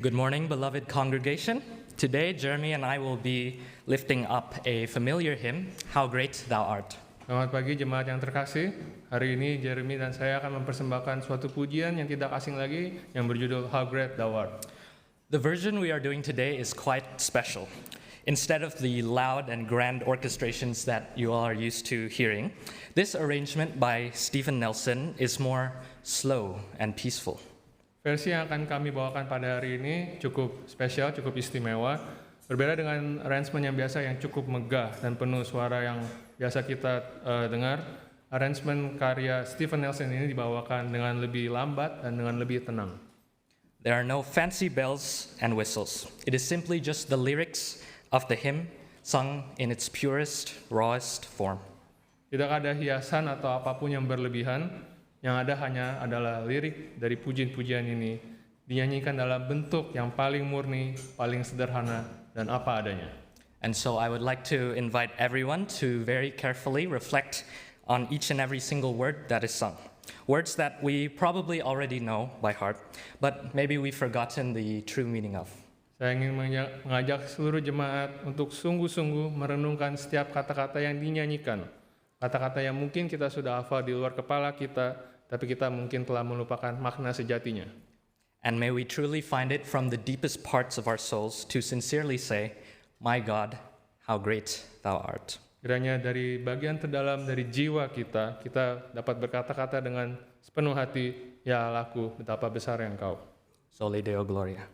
Good morning, beloved congregation. Today, Jeremy and I will be lifting up a familiar hymn, How Great Thou Art. Selamat pagi jemaat yang terkasih. Hari ini Jeremy dan saya akan mempersembahkan suatu pujian yang tidak asing lagi yang berjudul How Great Thou Art. The version we are doing today is quite special. Instead of the loud and grand orchestrations that you all are used to hearing, this arrangement by Stephen Nelson is more slow and peaceful. Versi yang akan kami bawakan pada hari ini cukup spesial, cukup istimewa. Berbeda dengan arrangement yang biasa yang cukup megah dan penuh suara yang biasa kita dengar. Arrangement karya Stephen Nelson ini dibawakan dengan lebih lambat dan dengan lebih tenang. There are no fancy bells and whistles. It is simply just the lyrics of the hymn sung in its purest, rawest form. Tidak ada hiasan atau apapun yang berlebihan. Yang ada hanya adalah lirik dari pujian-pujian ini dinyanyikan dalam bentuk yang paling murni, paling sederhana, dan apa adanya. And so I would like to invite everyone to very carefully reflect on each and every single word that is sung. Words that we probably already know by heart, but maybe we've forgotten the true meaning of. Saya ingin mengajak seluruh jemaat untuk sungguh-sungguh merenungkan setiap kata-kata yang dinyanyikan. Kata-kata yang mungkin kita sudah hafal di luar kepala kita, tapi kita mungkin telah melupakan makna sejatinya. And may we truly find it from the deepest parts of our souls to sincerely say, My God, how great thou art. Kiranya dari bagian terdalam dari jiwa kita, kita dapat berkata-kata dengan sepenuh hati, Ya Allahku, betapa besar Engkau. Soli Deo Gloria.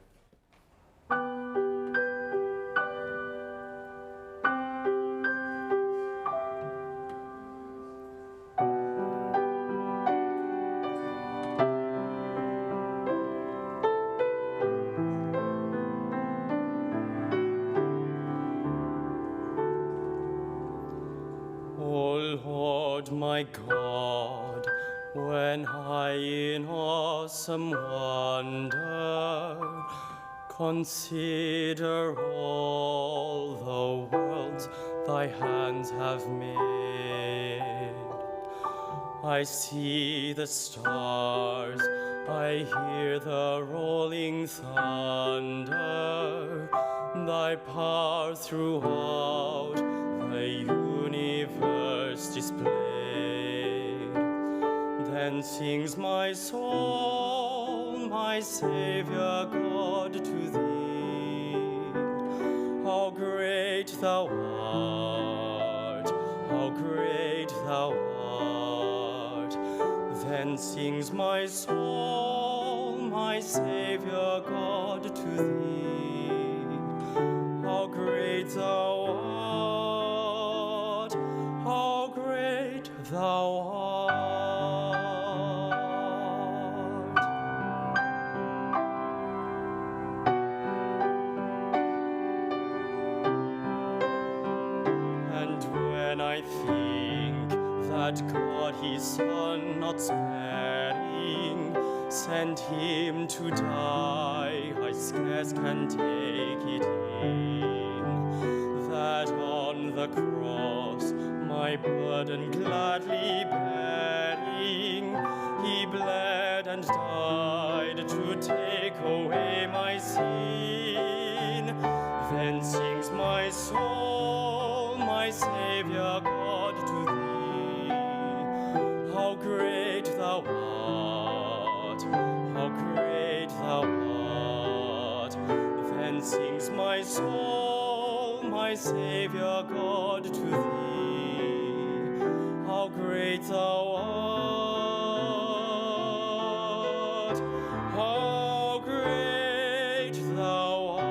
My God, when I in awesome wonder consider all the worlds thy hands have made, I see the stars, I hear the rolling thunder, thy power throughout the universe displayed. Then sings my soul, my Savior God, to thee. How great thou art, how great thou art. Then sings my soul, my Savior God, to thee. How great thou art, how great thou art. I think that God his Son not sparing sent him to die, I scarce can take it in, that on the cross my burden gladly bearing, he bled and died to take away my sin. Then sings my soul, my Savior God, to thee. How great thou art, how great thou art. Then sings my soul, my Savior God, to thee. How great thou art, how great thou art.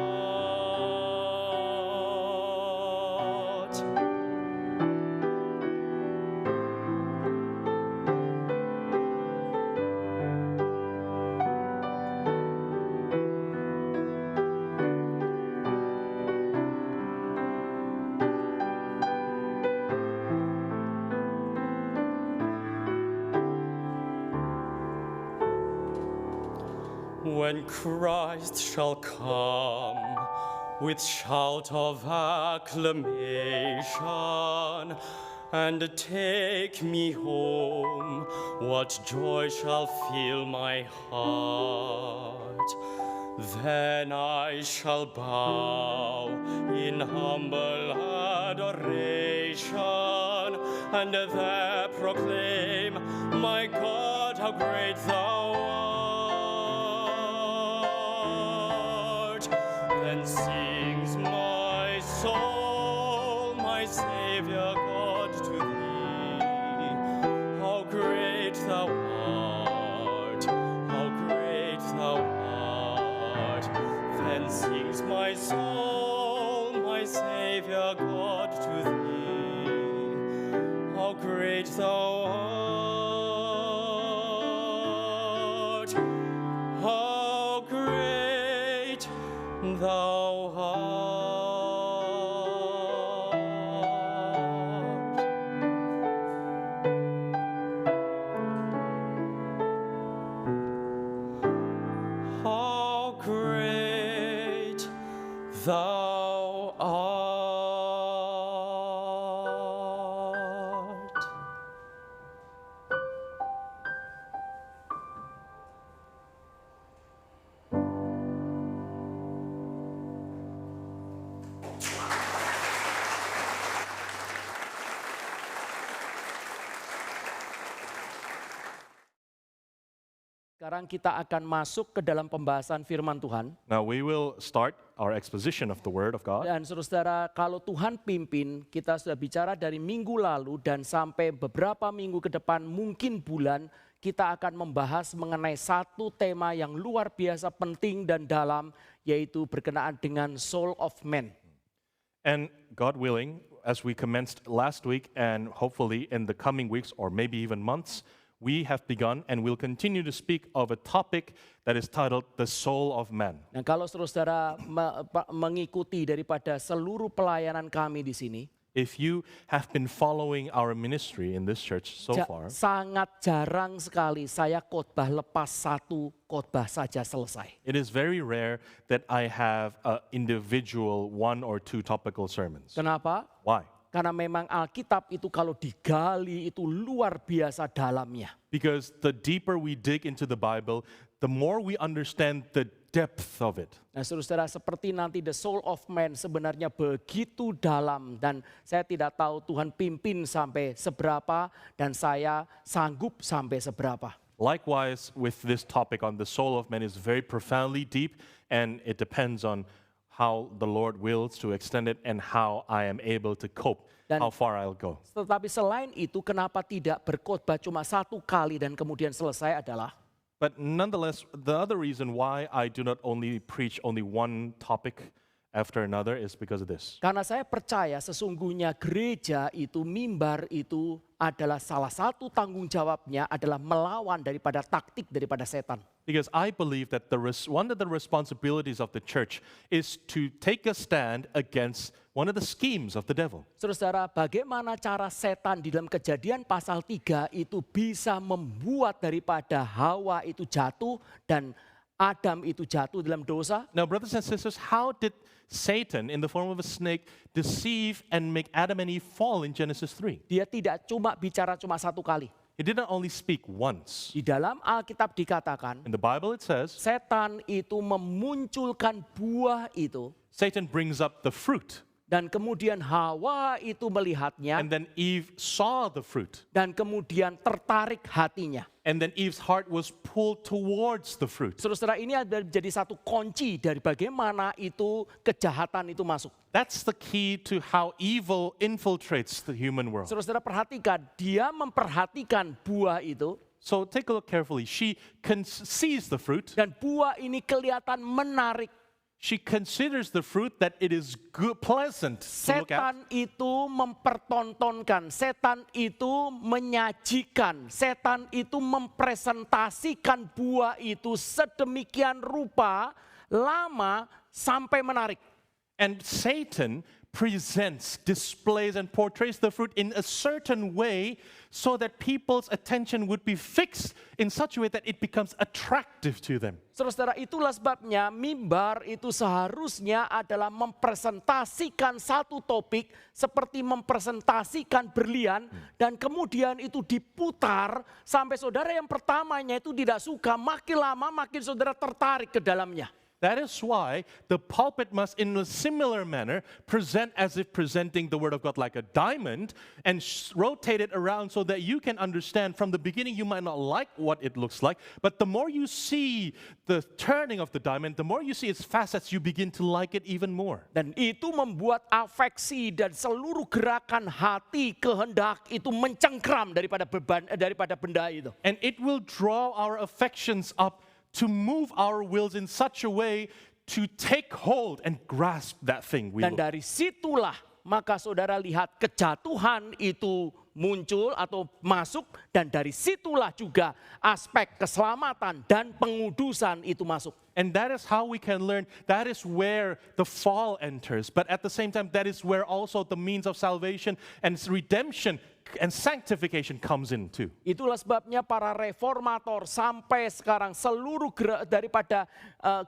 When Christ shall come with shout of acclamation and take me home, what joy shall fill my heart. Then I shall bow in humble adoration, and there proclaim, my God, how great thou art. Then sings my soul, my Savior God, to thee, how great thou art, how great thou art. Then sings my soul, my Savior God, to thee, how great thou art, how great thou art. How great thou art. Sekarang kita akan masuk ke dalam pembahasan firman Tuhan. Now we will start our exposition of the Word of God. Dan saudara, kalau Tuhan pimpin, kita sudah bicara dari minggu lalu dan sampai beberapa minggu ke depan, mungkin bulan, kita akan membahas mengenai satu tema yang luar biasa penting dan dalam, yaitu berkenaan dengan soul of man. And God willing, as we commenced last week and hopefully in the coming weeks or maybe even months, we have begun and will continue to speak of a topic that is titled the soul of man. Nah, kalau saudara mengikuti daripada seluruh pelayanan kami di sini, If you have been following our ministry in this church so far, sangat jarang sekali saya khotbah lepas satu khotbah saja selesai. it is very rare that I have an individual one or two topical sermons. Kenapa? Why? Karena memang Alkitab itu kalau digali itu luar biasa dalamnya. Because the deeper we dig into the Bible, the more we understand the depth of it. Nah, saudara, seperti nanti the soul of man sebenarnya begitu dalam dan saya tidak tahu Tuhan pimpin sampai seberapa dan saya sanggup sampai seberapa. Likewise, with this topic on the soul of man is very profoundly deep, and it depends on how the Lord wills to extend it and how I am able to cope, Dan- how far I'll go. Tetapi selain itu kenapa tidak berkhotbah cuma satu kali dan kemudian selesai adalah But nonetheless, the other reason why I do not only preach only one topic after another is because of this. karena saya percaya sesungguhnya gereja itu, mimbar itu adalah salah satu tanggung jawabnya adalah melawan daripada taktik daripada setan. Because I believe that one of the responsibilities of the church is to take a stand against one of the schemes of the devil. Saudara, bagaimana cara setan di dalam Kejadian pasal 3 itu bisa membuat daripada Hawa itu jatuh dan Adam itu jatuh dalam dosa? Now, brothers and sisters, how did Satan, in the form of a snake, deceive and make Adam and Eve fall in Genesis 3? Dia tidak cuma bicara cuma satu kali. He did not only speak once. Di dalam Alkitab dikatakan, In the Bible it says, setan itu memunculkan buah itu Satan brings up the fruit, dan kemudian Hawa itu melihatnya and then Eve saw the fruit, dan kemudian tertarik hatinya. and then Eve's heart was pulled towards the fruit. Saudara, ini adalah jadi satu kunci dari bagaimana itu kejahatan itu masuk. That's the key to how evil infiltrates the human world. Saudara perhatikan, dia memperhatikan buah itu So take a look carefully. She sees the fruit. dan buah ini kelihatan menarik. She considers the fruit that it is good, pleasant to look at. Setan itu mempertontonkan, setan itu menyajikan, setan itu mempresentasikan buah itu sedemikian rupa, lama sampai menarik. And Satan presents, displays, and portrays the fruit in a certain way so that people's attention would be fixed in such a way that it becomes attractive to them. Saudara, itulah sebabnya mimbar itu seharusnya adalah mempresentasikan satu topik seperti mempresentasikan berlian dan kemudian itu diputar sampai saudara yang pertamanya itu tidak suka, makin lama makin saudara tertarik ke dalamnya. That is why the pulpit must, in a similar manner, present as if presenting the Word of God like a diamond and rotate it around so that you can understand. From the beginning, you might not like what it looks like, but the more you see the turning of the diamond, the more you see its facets, you begin to like it even more. Dan itu membuat afeksi dan seluruh gerakan hati, kehendak itu mencengkram daripada benda itu. And it will draw our affections up to move our wills in such a way to take hold and grasp that thing. Dan dari situlah maka saudara lihat kejatuhan itu muncul atau masuk, dan dari situlah juga aspek keselamatan dan pengudusan itu masuk. And that is how we can learn. That is where the fall enters. But at the same time, that is where also the means of salvation and redemption and sanctification comes in too. Itulah sebabnya para reformator sampai sekarang seluruh daripada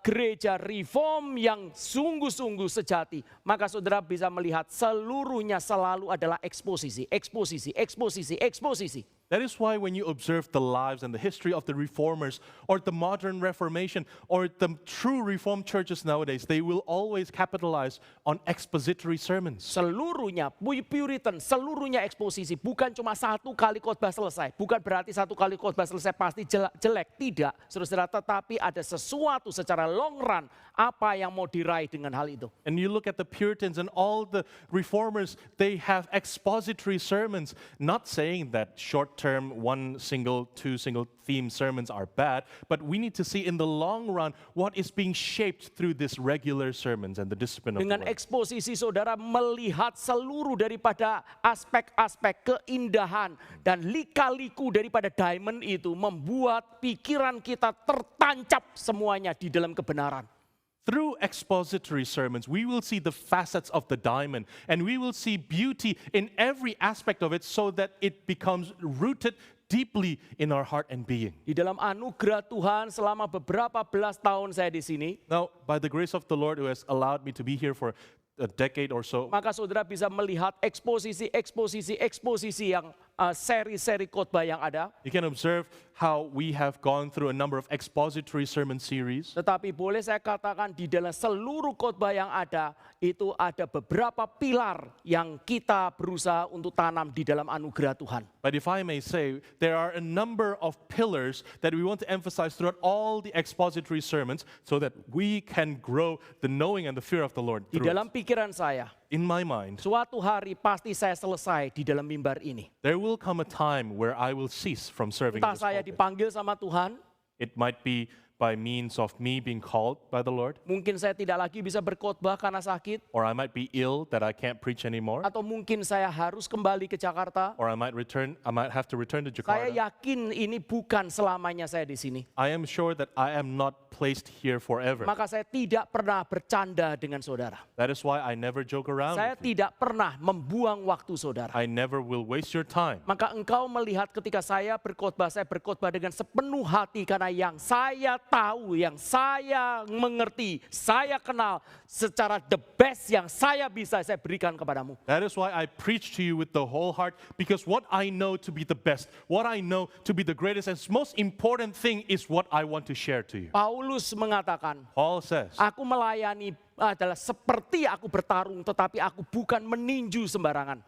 gereja reform yang sungguh-sungguh sejati, maka saudara bisa melihat seluruhnya selalu adalah eksposisi, eksposisi, eksposisi, eksposisi. That is why when you observe the lives and the history of the reformers or the modern Reformation or the true Reformed churches nowadays, they will always capitalize on expository sermons. Seluruhnya, Puritan, seluruhnya eksposisi. Bukan cuma satu kali khotbah selesai. Bukan berarti satu kali khotbah selesai pasti jelek. Tidak, saudara, tetapi ada sesuatu secara long run apa yang mau diraih dengan hal itu. And you look at the Puritans and all the reformers, they have expository sermons, not saying that short-term, two single theme sermons are bad, but we need to see in the long run what is being shaped through this regular sermons and the discipline of the Dengan word. eksposisi saudara melihat seluruh daripada aspek-aspek keindahan dan lika-liku daripada diamond itu membuat pikiran kita tertancap semuanya di dalam kebenaran. Through expository sermons, we will see the facets of the diamond and we will see beauty in every aspect of it so that it becomes rooted deeply in our heart and being. Di dalam anugerah Tuhan selama beberapa belas tahun saya di sini, Now, by the grace of the Lord who has allowed me to be here for a decade or so, maka saudara bisa melihat eksposisi yang seri-seri khotbah yang ada. you can observe how we have gone through a number of expository sermon series. Tetapi boleh saya katakan di dalam seluruh khotbah yang ada, itu ada beberapa pilar yang kita berusaha untuk tanam di dalam anugerah Tuhan. But if I may say, there are a number of pillars that we want to emphasize throughout all the expository sermons so that we can grow the knowing and the fear of the Lord Di through dalam it. pikiran saya, In my mind, suatu hari pasti saya selesai di dalam mimbar ini. there will come a time where I will cease from serving in Entah this saya pulpit. dipanggil sama Tuhan, It might be by means of me being called by the Lord, mungkin saya tidak lagi bisa berkhotbah karena sakit, or I might be ill that I can't preach anymore, atau mungkin saya harus kembali ke Jakarta. or I might have to return to Saya Jakarta. yakin ini bukan selamanya saya di sini. I am sure that I am not placed here forever. Maka saya tidak pernah bercanda dengan saudara. That is why I never joke around Saya with you. tidak pernah membuang waktu saudara. I never will waste your time. Maka engkau melihat ketika saya berkhotbah dengan sepenuh hati karena yang saya tahu, yang saya mengerti, saya kenal secara the best yang saya bisa saya berikan kepadamu. That is why I preach to you with the whole heart, because what I know to be the best, what I know to be the greatest and most important thing is what I want to share to you. Paulus mengatakan, Paul says, aku melayani adalah seperti aku bertarung tetapi aku bukan meninju sembarangan.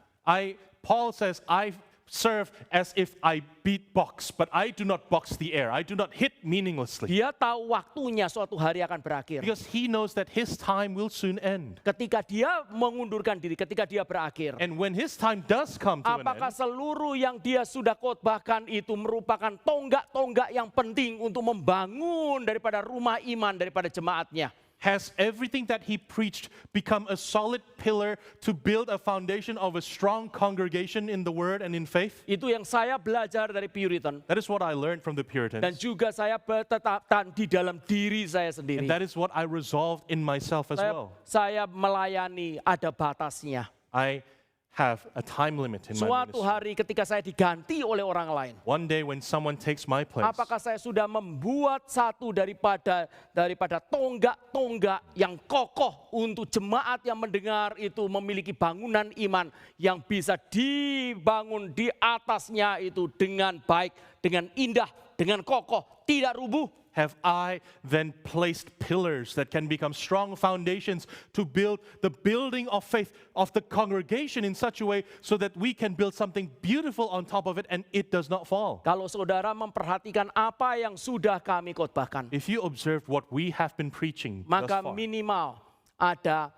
Paul says, I serve as if I beat box, but I do not box the air. I do not hit meaninglessly. Dia tahu waktunya suatu hari akan berakhir. Because he knows that his time will soon end. Ketika dia mengundurkan diri, ketika dia berakhir. And when his time does come to an Apakah end, seluruh yang dia sudah khotbahkan itu merupakan tonggak-tonggak yang penting untuk membangun daripada rumah iman, daripada jemaatnya? has everything that he preached become a solid pillar to build a foundation of a strong congregation in the word and in faith? Itu yang saya belajar dari Puritan. That is what I learned from the Dan Puritans. juga saya bertetapkan di dalam diri saya sendiri. And that is what I resolved in myself as well. Saya melayani ada batasnya. I have a time limit in my Suatu ministry. hari ketika saya diganti oleh orang lain, One day when someone takes my place, apakah saya sudah membuat satu daripada tonggak-tonggak yang kokoh untuk jemaat yang mendengar itu memiliki bangunan iman yang bisa dibangun di atasnya itu dengan baik, dengan indah, dengan kokoh, tidak rubuh? have I then placed pillars that can become strong foundations to build the building of faith of the congregation in such a way so that we can build something beautiful on top of it and it does not fall. Kalau saudara memperhatikan apa yang sudah kami khotbahkan, If you observe what we have been preaching thus maka far, minimal ada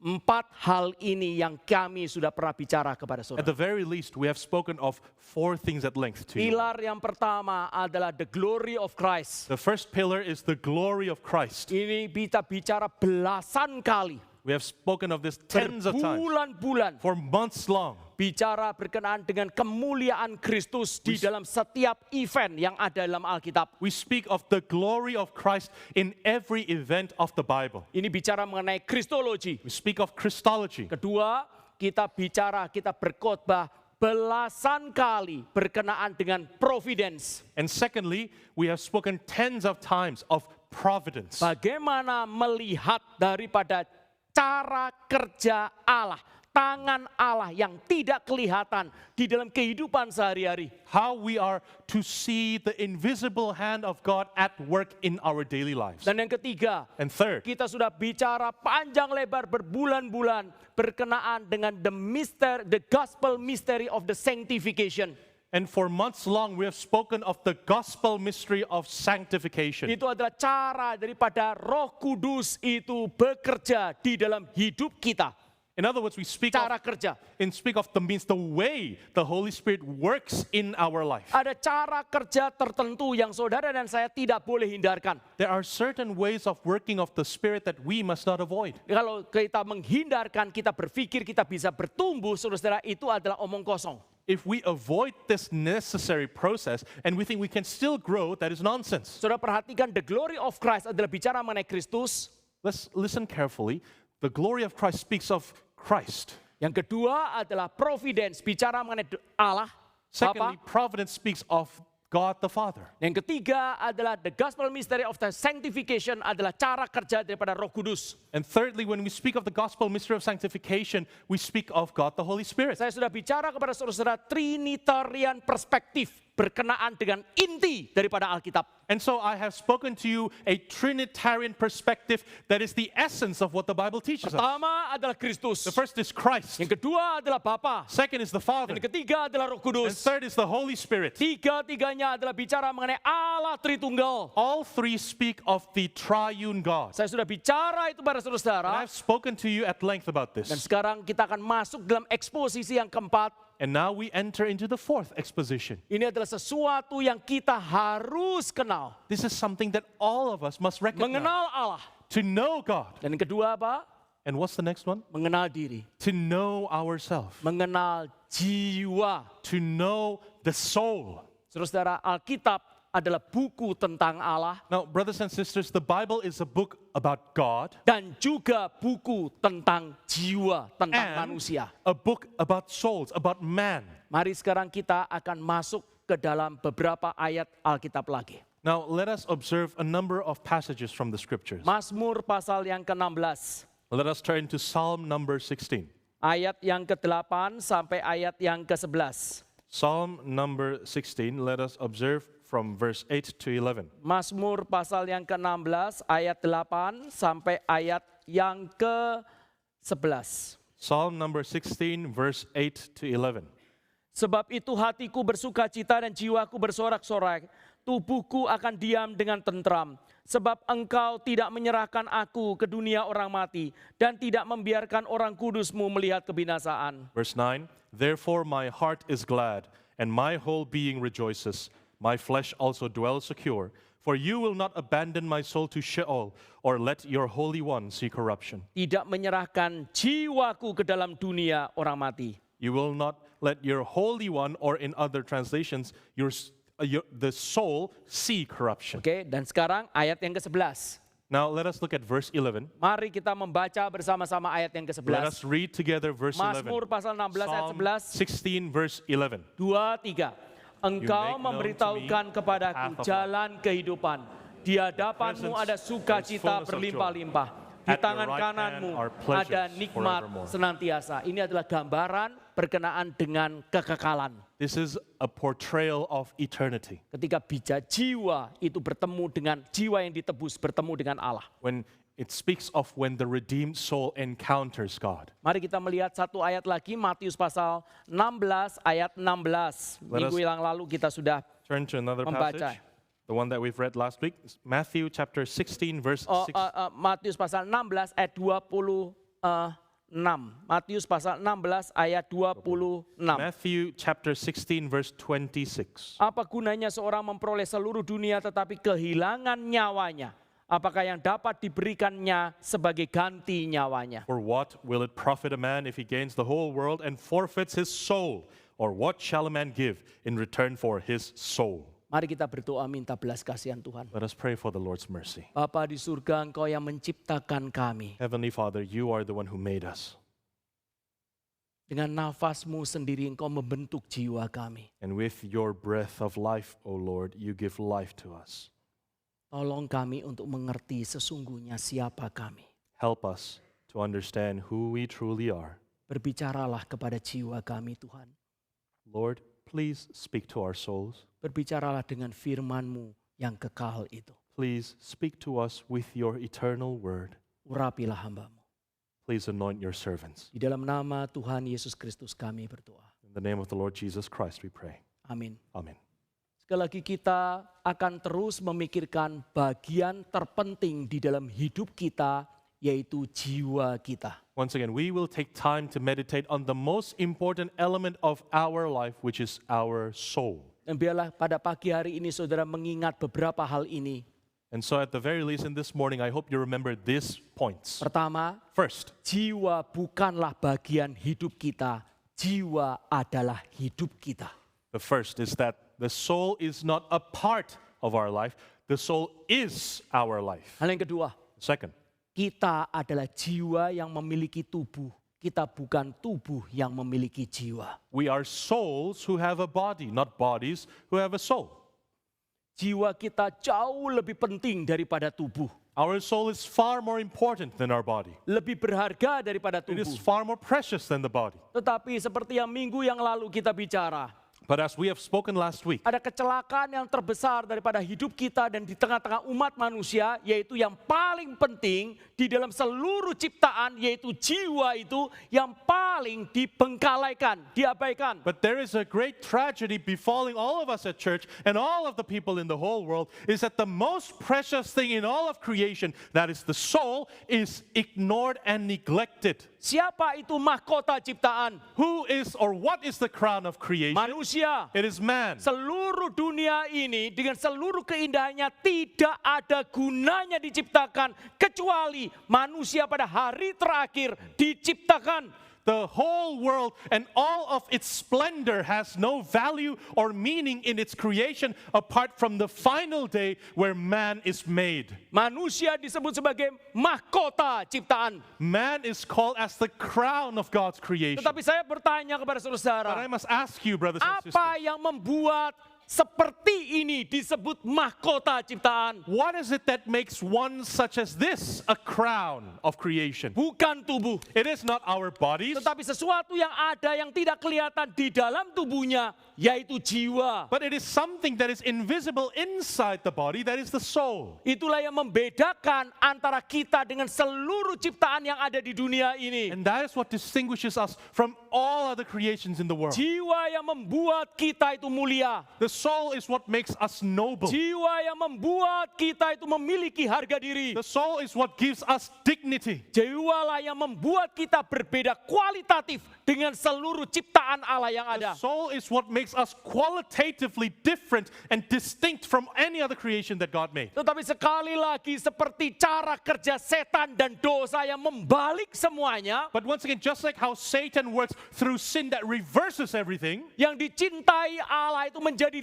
4 hal ini yang kami sudah pernah bicara kepada at saudara. the very least, we have spoken of 4 things at length to you. Pilar yang pertama adalah the glory of Christ. The first pillar is the glory of Christ. Ini kita bicara belasan kali, We have spoken of this tens of times, berbulan-bulan, for months long. bicara berkenaan dengan kemuliaan Kristus di dalam setiap event yang ada dalam Alkitab. We speak of the glory of Christ in every event of the Bible. Ini bicara mengenai Kristologi. We speak of Christology. Kedua, kita berkhotbah belasan kali berkenaan dengan providence. And secondly, we have spoken tens of times of providence. Bagaimana melihat daripada cara kerja Allah, tangan Allah yang tidak kelihatan di dalam kehidupan sehari-hari. How we are to see the invisible hand of God at work in our daily lives. Dan yang ketiga, And third, kita sudah bicara panjang lebar berbulan-bulan berkenaan dengan the gospel mystery of the sanctification. and for months long, we have spoken of the gospel mystery of sanctification. Itu adalah cara daripada Roh Kudus itu bekerja di dalam hidup kita. In other words, we speak Cara of, kerja. the way the Holy Spirit works in our life. Ada cara kerja tertentu yang saudara dan saya tidak boleh hindarkan. There are certain ways of working of the Spirit that we must not avoid. Kalau kita menghindarkan, kita berpikir kita bisa bertumbuh, saudara-saudara, itu adalah omong kosong. If we avoid this necessary process and we think we can still grow, that is nonsense. Saudara perhatikan, the glory of Christ adalah bicara mengenai Kristus. Let's listen carefully. The glory of Christ speaks of Christ. Yang kedua adalah providence, bicara mengenai Allah, Secondly, Bapa. providence speaks of God the Father. Yang ketiga adalah the gospel mystery of the sanctification, adalah cara kerja daripada Roh Kudus. And thirdly, when we speak of the gospel mystery of sanctification, we speak of God the Holy Spirit. Saya sudah bicara kepada saudara-saudara Trinitarian perspektif berkenaan dengan inti daripada Alkitab. And so I have spoken to you a Trinitarian perspective that is the essence of what the Bible teaches us. Pertama adalah Kristus. The first is Christ. Yang kedua adalah Bapa. Second is the Father. Dan yang ketiga adalah Roh And Kudus. third is the Holy Spirit. Tiga-tiganya adalah bicara mengenai Allah Tritunggal. All three speak of the triune God. Saya sudah bicara itu pada And saudara-saudara. I've spoken to you at length about Dan this. sekarang kita akan masuk dalam eksposisi yang keempat. And now we enter into the fourth exposition. Ini adalah sesuatu yang kita harus kenal. This is something that all of us must recognize. Mengenal Allah. To know God. Dan yang kedua apa? And what's the next one? Mengenal diri. To know ourselves. Mengenal jiwa. To know the soul. Saudara-saudara, Alkitab adalah buku tentang Allah Now, brothers and sisters, the Bible is a book about God dan juga buku tentang jiwa, tentang and manusia. a book about souls, about man. Mari sekarang kita akan masuk ke dalam beberapa ayat Alkitab lagi. Now, let us observe a number of passages from the scriptures. Mazmur pasal yang ke-16, Let us turn to Psalm number 16. ayat yang ke-8 sampai ayat yang ke-11. Psalm number 16, let us observe from verse 8 to 11. Mazmur pasal yang ke-16 ayat 8 sampai ayat yang ke-11. Psalm number 16, verse 8 to 11. Sebab itu hatiku bersukacita dan jiwaku bersorak-sorai. Tubuhku akan diam dengan tentram. Sebab engkau tidak menyerahkan aku ke dunia orang mati. Dan tidak membiarkan orang kudusmu melihat kebinasaan. Verse 9, therefore my heart is glad, and my whole being rejoices. My flesh also dwells secure. For you will not abandon my soul to Sheol, or let your Holy One see corruption. Tidak menyerahkan jiwaku ke dalam dunia orang mati. You will not let your Holy One, or in other translations, the soul see corruption. Oke, dan sekarang ayat yang ke-11. Now let us look at verse 11. Mari kita membaca bersama-sama ayat yang Let us ke-11. read together verse 11. Mazmur pasal 16 ayat Psalm 11. 16 verse 11. 2, 3. Engkau make known memberitahukan to me kepadaku the path of jalan kehidupan. Di hadapanmu Presence ada sukacita and fullness of berlimpah-limpah. Di At your tangan right kananmu hand are pleasures ada nikmat forevermore. senantiasa. Ini adalah gambaran berkenaan dengan kekekalan. This is a portrayal of eternity. Ketika jiwa itu bertemu dengan jiwa yang ditebus, bertemu dengan Allah. When it speaks of when the redeemed soul encounters God. Mari kita melihat satu ayat lagi, Matius pasal 16 ayat 16. Minggu yang lalu kita sudah Turn to another membaca. passage. The one that we've read last week, Matthew chapter 16 verse 6. Matius pasal 16 ayat 26. Matius pasal 16 ayat 26. Matthew chapter 16 verse 26. Apa gunanya seorang memperoleh seluruh dunia tetapi kehilangan nyawanya? Apakah yang dapat diberikannya sebagai ganti nyawanya? For what will it profit a man if he gains the whole world and forfeits his soul? Or what shall a man give in return for his soul? Mari kita berdoa minta belas kasihan Tuhan. Let us pray for the Lord's mercy. Bapa di surga, Engkau yang menciptakan kami. Heavenly Father, you are the one who made us. Dengan nafas-Mu sendiri Engkau membentuk jiwa kami. And with your breath of life, O Lord, you give life to us. Tolong kami untuk mengerti sesungguhnya siapa kami. Help us to understand who we truly are. Berbicaralah kepada jiwa kami Tuhan. Lord, please speak to our souls. Berbicaralah dengan firman-Mu yang kekal itu. Please speak to us with your eternal word. Urapilah hamba-Mu. Please anoint your servants. Di dalam nama Tuhan Yesus Kristus kami berdoa. In the name of the Lord Jesus Christ we pray. Amin. Amen. Sekali lagi kita akan terus memikirkan bagian terpenting di dalam hidup kita, yaitu jiwa kita. Once again, we will take time to meditate on the most important element of our life, which is our soul. Dan biarlah pada pagi hari ini saudara mengingat beberapa hal ini. And so at the very least in this morning, I hope you remember these points. Pertama, First, jiwa bukanlah bagian hidup kita, jiwa adalah hidup kita. the first is that the soul is not a part of our life. The soul is our life. Hal yang kedua, Second, kita adalah jiwa yang memiliki tubuh. Kita bukan tubuh yang memiliki jiwa. we are souls who have a body, not bodies who have a soul. Jiwa kita jauh lebih penting daripada tubuh. Our soul is far more important than our body. Lebih berharga daripada It is tubuh. far more precious than the body. Tetapi seperti yang minggu yang lalu kita bicara, But as we have spoken last week, ada kecelakaan yang terbesar daripada hidup kita dan di tengah-tengah umat manusia, yaitu yang paling penting di dalam seluruh ciptaan, yaitu jiwa itu yang paling dibengkalaikan, diabaikan. but there is a great tragedy befalling all of us at church and all of the people in the whole world, is that the most precious thing in all of creation, that is the soul, is ignored and neglected. Siapa itu mahkota ciptaan? Who is or what is the crown of creation? Manusia. It is man. Seluruh dunia ini dengan seluruh keindahannya tidak ada gunanya diciptakan kecuali manusia pada hari terakhir diciptakan. The whole world and all of its splendor has no value or meaning in its creation apart from the final day where man is made. Manusia disebut sebagai mahkota ciptaan. Man is called as the crown of God's creation. Tetapi saya bertanya kepada But I saudara, must ask you, brothers and sisters, apa yang membuat seperti ini disebut mahkota ciptaan? what is it that makes one such as this a crown of creation? Bukan tubuh, It is not our bodies, tetapi sesuatu yang ada yang tidak kelihatan di dalam tubuhnya, yaitu jiwa. but it is something that is invisible inside the body, that is the soul. Itulah yang membedakan antara kita dengan seluruh ciptaan yang ada di dunia ini. And that is what distinguishes us from all other creations in the world. Jiwa yang membuat kita itu mulia. The soul is what makes us noble. Jiwa yang membuat kita itu memiliki harga diri. The soul is what gives us dignity. Jiwalah yang membuat kita berbeda kualitatif dengan seluruh ciptaan Allah yang The ada. soul is what makes us qualitatively different and distinct from any other creation that God made. Tetapi sekali lagi seperti cara kerja setan dan dosa yang membalik semuanya, But once again, just like how Satan works through sin that reverses everything, yang dicintai Allah itu menjadi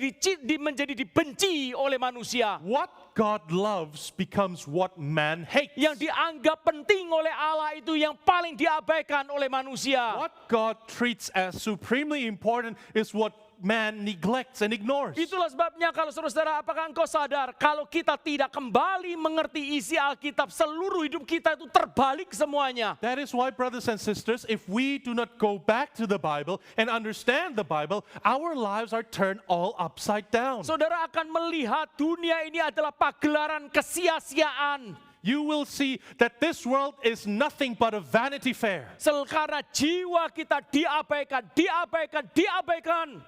dibenci oleh manusia. what God loves becomes what man hates. Yang dianggap penting oleh Allah itu yang paling diabaikan oleh manusia. What God treats as supremely important is what man neglects and ignores. Itulah sebabnya kalau saudara, apakah engkau sadar kalau kita tidak kembali mengerti isi Alkitab, seluruh hidup kita itu terbalik semuanya. That is why, brothers and sisters, if we do not go back to the Bible and understand the Bible, our lives are turned all upside down. Saudara akan melihat dunia ini adalah pagelaran kesia-siaan. You will see that this world is nothing but a vanity fair. Karena jiwa kita diabaikan.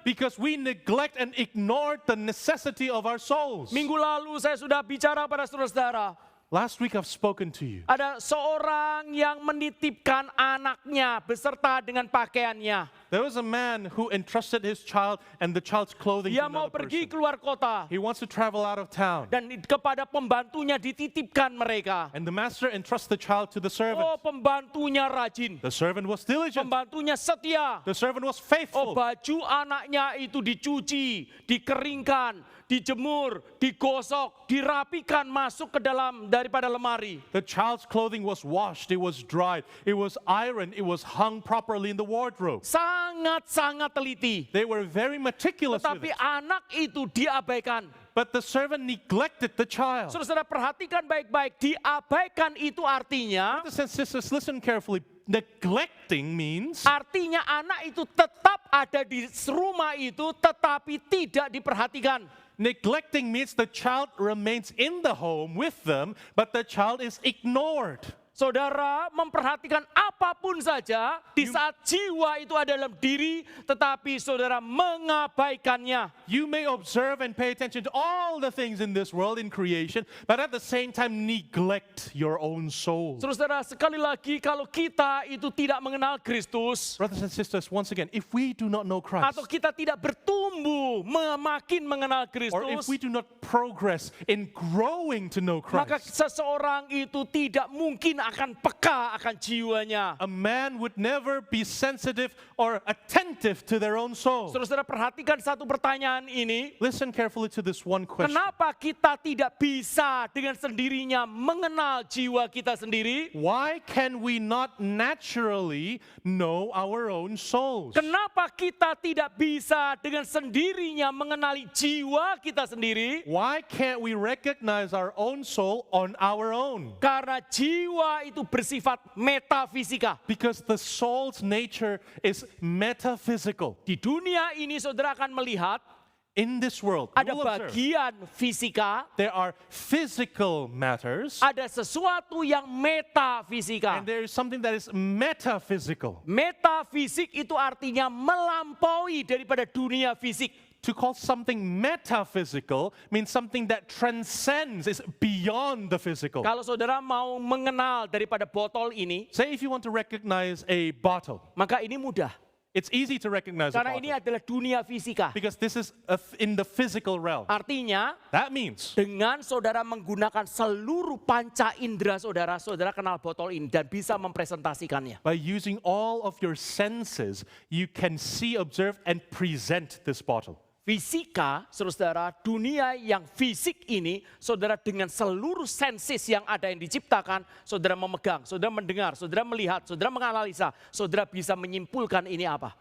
Because we neglect and ignore the necessity of our souls. Minggu lalu saya sudah bicara pada saudara-saudara. Last week I've spoken to you. Ada seorang yang menitipkan anaknya beserta dengan pakaiannya. There was a man who entrusted his child and the child's clothing Dia to mau another pergi person. keluar kota. He wants to travel out of town. Dan kepada pembantunya dititipkan mereka. And the master entrusts the child to the servant. Oh, pembantunya rajin. The servant was diligent. Pembantunya setia. The servant was Oh, faithful. baju anaknya itu dicuci, dikeringkan, dijemur, digosok, dirapikan masuk ke dalam daripada lemari. The child's clothing was washed, it was dried, it was ironed, it was hung properly in the wardrobe. Sangat-sangat teliti. They were very meticulous with Tetapi it. anak itu diabaikan. But the servant neglected the child. Saudara perhatikan baik-baik, diabaikan itu artinya, Brothers and sisters, listen carefully. Neglecting means artinya anak itu tetap ada di rumah itu tetapi tidak diperhatikan. neglecting means the child remains in the home with them, but the child is ignored. Saudara memperhatikan apapun saja di saat jiwa itu ada dalam diri, tetapi saudara mengabaikannya. You may observe and pay attention to all the things in this world, in creation, but at the same time neglect your own soul. Saudara, sekali lagi kalau kita itu tidak mengenal Kristus, Brothers and sisters, once again, if we do not know Christ, atau kita tidak bertumbuh makin mengenal or if Kristus, we do not progress in growing to know maka Christ, seseorang itu tidak mungkin akan peka akan jiwanya. a man would never be sensitive or attentive to their own soul. Saudara perhatikan satu pertanyaan ini. Listen carefully to this one question. Kenapa kita tidak bisa dengan sendirinya mengenal jiwa kita sendiri? Why can we not naturally know our own souls? Kenapa kita tidak bisa dengan sendirinya mengenali jiwa kita sendiri? Why can't we recognize our own soul on our own? Karena jiwa itu bersifat metafisika. Because the soul's nature is metaphysical. Di dunia ini saudara akan melihat In this world, you ada will observe, bagian fisika, there are physical matters, ada sesuatu yang metafisika. and there is something that is metaphysical. Metafisik itu artinya melampaui daripada dunia fisik. To call something metaphysical means something that transcends, is beyond the physical. Kalau saudara mau mengenal daripada botol ini, Say if you want to recognize a bottle, maka ini mudah. it's easy to recognize a Karena ini bottle adalah dunia fisika. because this is in the physical realm. Artinya That means dengan saudara menggunakan seluruh panca indera saudara, saudara kenal botol ini dan bisa mempresentasikannya. by using all of your senses, you can see, observe, and present this bottle. Fisika, saudara, dunia yang fisik ini, saudara dengan seluruh senses yang ada yang diciptakan, saudara memegang, saudara mendengar, saudara melihat, saudara menganalisa, saudara bisa menyimpulkan ini apa.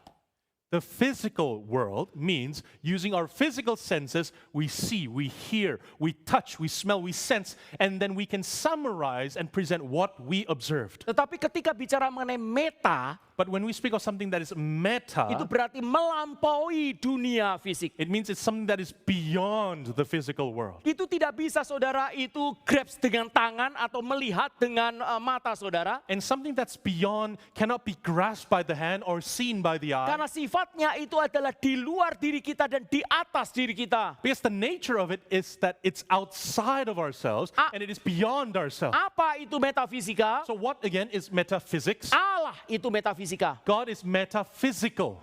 The physical world means using our physical senses, we see, we hear, we touch, we smell, we sense, and then we can summarize and present what we observed. Tetapi ketika bicara mengenai meta, But when we speak of something that is meta, itu berarti melampaui dunia fisik. it means it's something that is beyond the physical world. Itu tidak bisa saudara itu grasp dengan tangan atau melihat dengan mata saudara. And something that's beyond cannot be grasped by the hand or seen by the eye. Karena sifatnya itu adalah di luar diri kita dan di atas diri kita. Because the nature of it is that it's outside of ourselves and it is beyond ourselves. Apa itu metafisika? So what again is metaphysics? Allah itu metafisika. God is metaphysical.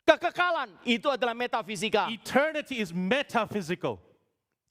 Kekekalan itu adalah metafisika. Eternity is metaphysical.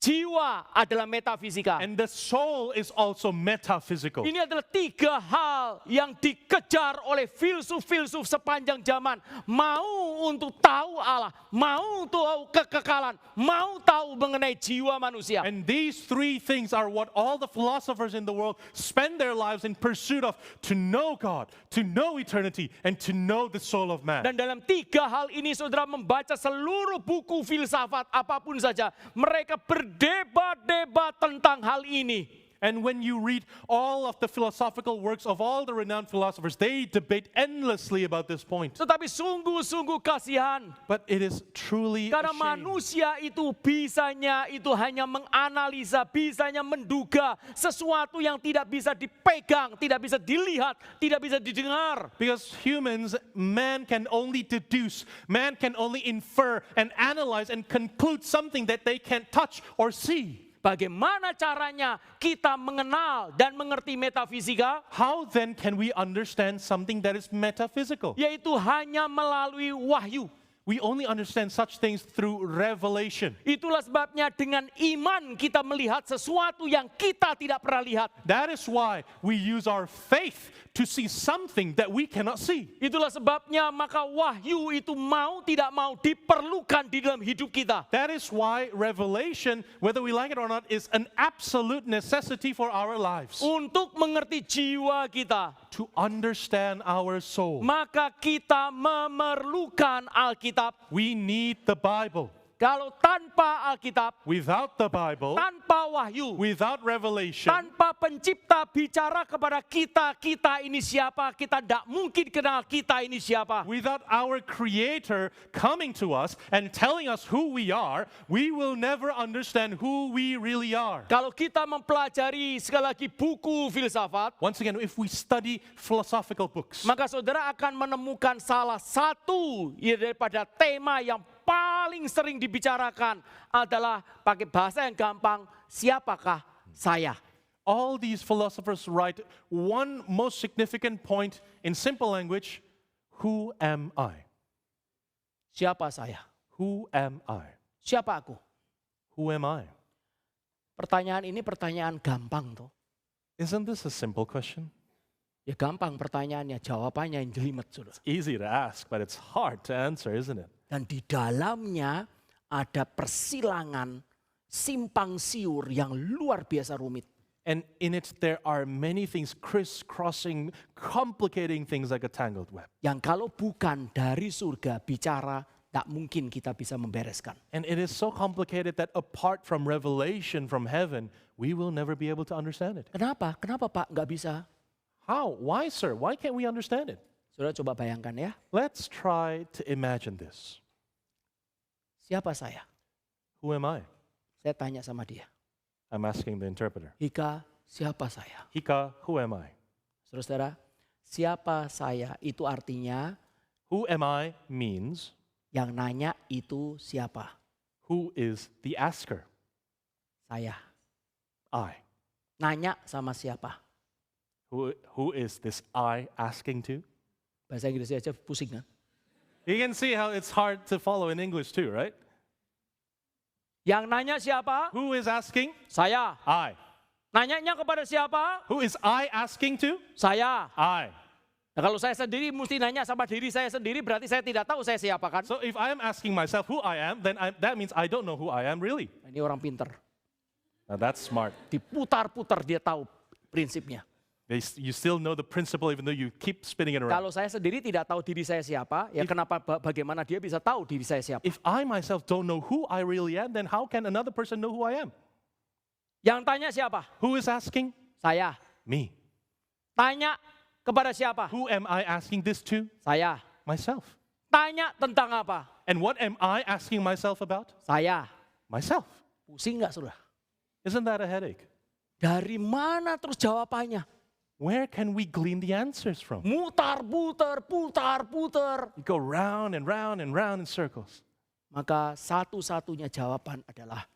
jiwa adalah metafisika. and the soul is also metaphysical. Ini adalah 3 hal yang dikejar oleh filsuf-filsuf sepanjang zaman. Mau untuk tahu Allah, mau tahu kekekalan, mau tahu mengenai jiwa manusia. And these 3 things are what all the philosophers in the world spend their lives in pursuit of, to know God, to know eternity, and to know the soul of man. Dan dalam 3 hal ini saudara membaca seluruh buku filsafat apapun saja. Mereka berdebat-debat tentang hal ini. And when you read all of the philosophical works of all the renowned philosophers, they debate endlessly about this point. Tetapi sungguh-sungguh kasihan. But it is truly a Karena shame. manusia itu bisanya itu hanya menganalisa, bisanya menduga sesuatu yang tidak bisa dipegang, tidak bisa dilihat, tidak bisa didengar. Because humans, man can only deduce, man can only infer and analyze and conclude something that they can't touch or see. Bagaimana caranya kita mengenal dan mengerti metafisika? How then can we understand something that is metaphysical? Yaitu hanya melalui wahyu. We only understand such things through revelation. Itulah sebabnya dengan iman kita melihat sesuatu yang kita tidak pernah lihat. That is why we use our faith to see something that we cannot see. Itulah sebabnya maka wahyu itu mau tidak mau diperlukan di dalam hidup kita. That is why revelation, whether we like it or not, is an absolute necessity for our lives. Untuk mengerti jiwa kita. To understand our soul, Maka kita memerlukan Alkitab. we need the Bible. Kalau tanpa Alkitab, Without the Bible, tanpa wahyu, without revelation, tanpa pencipta bicara kepada kita, kita ini siapa, kita tidak mungkin kenal kita ini siapa. without our Creator coming to us and telling us who we are, we will never understand who we really are. Kalau kita mempelajari sekali lagi buku filsafat, Once again, if we study philosophical books, maka saudara akan menemukan salah satu daripada tema yang paling sering dibicarakan adalah pakai bahasa yang gampang, siapakah saya? all these philosophers write one most significant point in simple language: who am I? Siapa saya? Who am I? Siapa aku? Who am I? Pertanyaan ini pertanyaan gampang tuh. Isn't this a simple question? Ya gampang pertanyaannya, jawabannya yang jelimet saudara. Easy to ask, but it's hard to answer, isn't it? Dan di dalamnya ada persilangan simpang siur yang luar biasa rumit. And in it, there are many things crisscrossing, complicating things like a tangled web. Yang kalau bukan dari surga bicara, tak mungkin kita bisa membereskan. And it is so complicated that apart from revelation from heaven, we will never be able to understand it. Kenapa? Kenapa Pak nggak bisa? How? Why, sir? Why can't we understand it? Saudara coba bayangkan ya, Let's try to imagine this. siapa saya? Who am I? Saya tanya sama dia. I'm asking the interpreter. Hika, siapa saya? Hika, who am I? Saudara, siapa saya itu artinya Who am I means yang nanya itu siapa? who is the asker? Saya. I. Nanya sama siapa? Who is this I asking to? Bahasa Inggris aja pusing kan? You can see how it's hard to follow in English too, right? Yang nanya siapa? Who is asking? Saya. I. Nanyanya kepada siapa? Who is I asking to? Saya. I. Nah, kalau saya sendiri mesti nanya sama diri saya sendiri, berarti saya tidak tahu saya siapa kan? So if I am asking myself who I am, then that means I don't know who I am really. Ini orang pinter. Now that's smart. Diputar-putar dia tahu prinsipnya. You still know the principle even though you keep spinning it around. Kalau saya sendiri tidak tahu diri saya siapa, ya kenapa bagaimana dia bisa tahu diri saya siapa? If I myself don't know who I really am, then how can another person know who I am? Yang tanya siapa? Who is asking? Saya. Me. Tanya kepada siapa? Who am I asking this to? Saya. Myself. Tanya tentang apa? And what am I asking myself about? Saya. Myself. Pusing nggak saudara? Isn't that a headache? Dari mana terus jawabannya? Where can we glean the answers from? Mutar-putar, putar-putar. We go round and round and round in circles. Maka satu-satunya jawaban adalah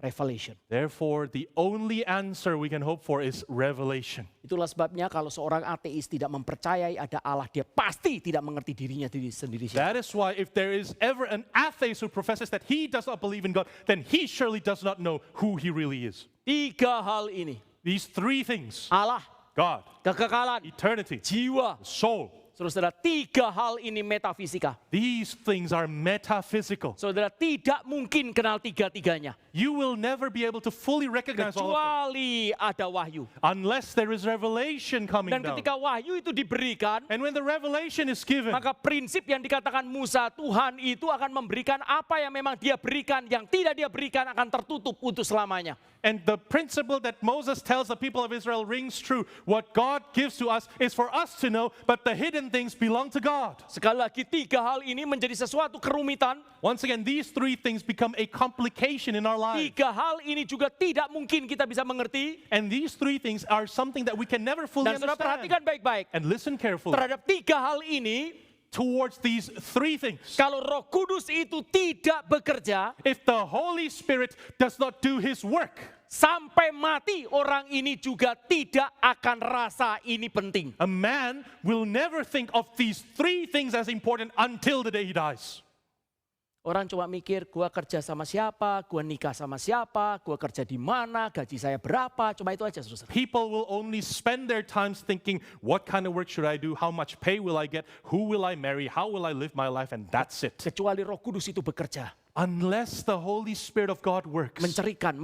Revelation. Therefore, the only answer we can hope for is revelation. Itulah sebabnya kalau seorang ateis tidak mempercayai ada Allah, dia pasti tidak mengerti dirinya sendiri. That is why if there is ever an atheist who professes that he does not believe in God, then he surely does not know who he really is. 3 hal ini. These 3 things, Allah, God, kekekalan, eternity, jiwa. soul, Saudara, 3 hal ini metafisika. these things are metaphysical. Saudara tidak mungkin kenal 3-tiganya. You will never be able to fully recognize all of them Kecuali ada wahyu. unless there is revelation coming Dan down. ketika wahyu itu diberikan, And when the revelation is given, maka prinsip yang dikatakan Musa, Tuhan itu akan memberikan apa yang memang dia berikan, yang tidak dia berikan akan tertutup untuk selamanya. and the principle that Moses tells the people of Israel rings true. What God gives to us is for us to know, but the hidden things belong to God. Sekali lagi 3 hal ini menjadi sesuatu kerumitan. Once again, these 3 things become a complication in our lives. 3 hal ini juga tidak mungkin kita bisa mengerti. And these 3 things are something that we can never fully Dan saudara understand. perhatikan baik-baik. And listen carefully. Terhadap 3 hal ini, Towards these 3 things, kalau Roh Kudus itu tidak bekerja, if the Holy Spirit does not do His work, sampai mati orang ini juga tidak akan rasa ini penting. a man will never think of these 3 things as important until the day he dies. Orang cuma mikir, gua kerja sama siapa, gua nikah sama siapa, gua kerja di mana, gaji saya berapa, cuma itu aja saudara. People will only spend their times thinking, what kind of work should I do? How much pay will I get? Who will I marry? How will I live my life? And that's it. Kecuali Roh Kudus itu bekerja, Unless the Holy Spirit of God works mencerikan,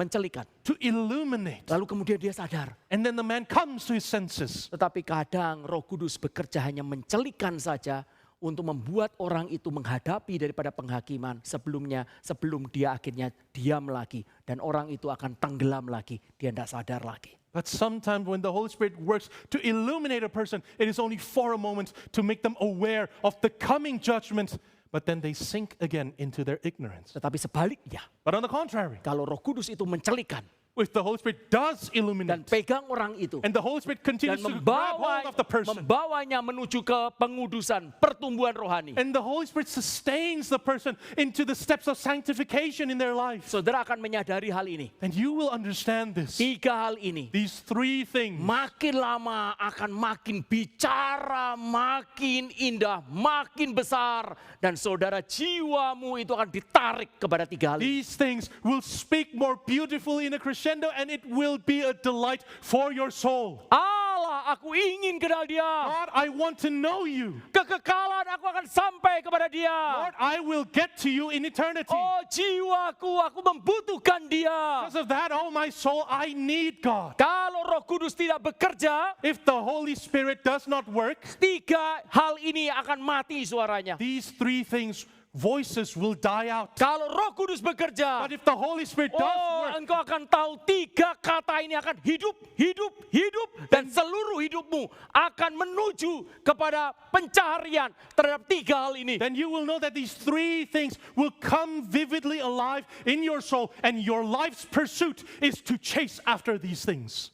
to illuminate. lalu kemudian dia sadar. And then the man comes to his senses. Tetapi kadang Roh Kudus bekerja hanya mencelikan saja untuk membuat orang itu menghadapi daripada penghakiman sebelum dia akhirnya diam lagi dan orang itu akan tenggelam lagi, dia tidak sadar lagi. But sometimes when the Holy Spirit works to illuminate a person, it is only for a moment to make them aware of the coming judgment, but then they sink again into their ignorance. Tetapi sebaliknya, But on the contrary, kalau Roh Kudus itu mencelikan if the Holy Spirit does dan illuminate, pegang orang itu and the Holy Spirit dan continues to grab hold of the person, membawanya menuju ke pengudusan, pertumbuhan rohani, and the Holy Spirit sustains the person into the steps of sanctification in their life, saudara akan menyadari hal ini. then you will understand this. 3 hal ini These 3 things, makin lama akan makin bicara, makin indah, makin besar. Dan saudara, jiwamu itu akan ditarik kepada 3 hal ini. these things will speak more beautifully in a crescendo, and it will be a delight for your soul. Allah, aku ingin kenal dia. God, I want to know you. Kekekalan aku akan sampai kepada dia. Lord, I will get to you in eternity. Oh jiwaku, aku membutuhkan dia. Because of that, oh my soul, I need God. Kalau Roh Kudus tidak bekerja, If the Holy Spirit does not work, 3 hal ini akan mati suaranya. these 3 things, voices will die out. Kalau Roh Kudus bekerja, But if the Holy Spirit does work, engkau akan tahu 3 kata ini akan hidup, hidup, hidup. Dan seluruh hidupmu akan menuju kepada pencaharian terhadap 3 hal ini. then you will know that these 3 things will come vividly alive in your soul, and your life's pursuit is to chase after these things.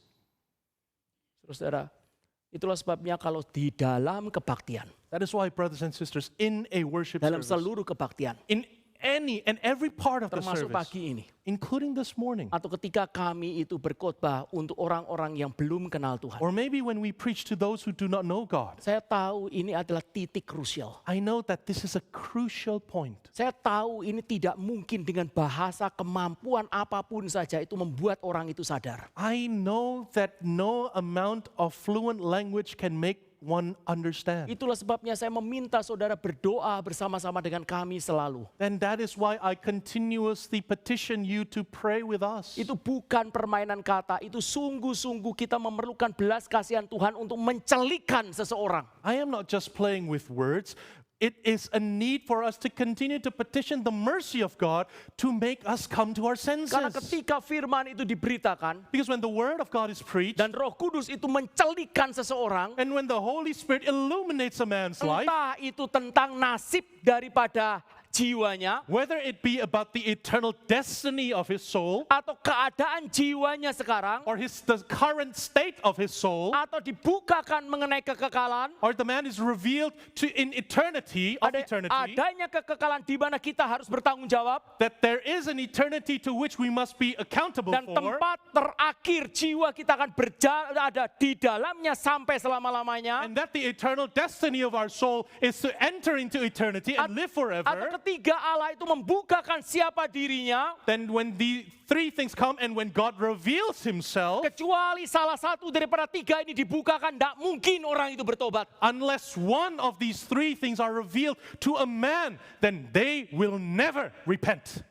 Saudara, itulah sebabnya kalau di dalam kebaktian, That is why, brothers and sisters, in a worship dalam service, seluruh kebaktian, in any and every part of the termasuk service, pagi ini, including this morning, atau ketika kami itu berkhotbah untuk orang-orang yang belum kenal Tuhan, or maybe when we preach to those who do not know God, saya tahu ini adalah titik krusial. I know that this is a crucial point. Saya tahu ini tidak mungkin dengan bahasa kemampuan apapun saja itu membuat orang itu sadar. I know that no amount of fluent language can make one understand. Itulah sebabnya saya meminta saudara berdoa bersama-sama dengan kami selalu. And that is why I continuously petition you to pray with us. Itu bukan permainan kata, itu sungguh-sungguh kita memerlukan belas kasihan Tuhan untuk mencelikan seseorang. I am not just playing with words. It is a need for us to continue to petition the mercy of God to make us come to our senses. Karena ketika firman itu diberitakan Because when the word of God is preached, dan Roh Kudus itu mencelikan seseorang, and when the Holy Spirit illuminates a man's life, entah itu tentang nasib daripada jiwanya, whether it be about the eternal destiny of his soul, atau keadaan jiwanya sekarang, or the current state of his soul, atau dibukakan mengenai kekekalan, or the man is revealed to in eternity of eternity, adanya kekekalan di mana kita harus bertanggung jawab, that there is an eternity to which we must be accountable dan for, tempat terakhir jiwa kita akan ada di dalamnya sampai selama-lamanya. and that the eternal destiny of our soul is to enter into eternity and live Atau forever. ketiga, Allah itu membukakan siapa dirinya, Then when the three things come and when God reveals himself, kecuali salah satu daripada tiga ini dibukakan, tidak mungkin orang itu bertobat. unless one of these three things are revealed to a man, then they will never repent.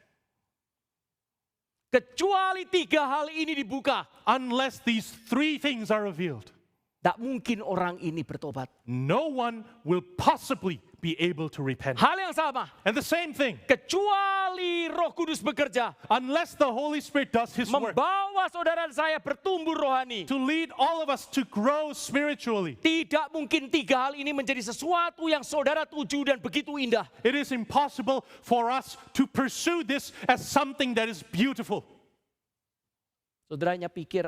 Kecuali tiga hal ini dibuka, Unless these three things are revealed, tidak mungkin orang ini bertobat. no one will possibly be able to repent. Hal yang sama, And the same thing, kecuali Roh Kudus bekerja, unless the Holy Spirit does his work membawa saudara dan saya bertumbuh rohani, to lead all of us to grow spiritually, tidak mungkin tiga hal ini menjadi sesuatu yang saudara tuju dan begitu indah. it is impossible for us to pursue this as something that is beautiful. Saudaranya pikir,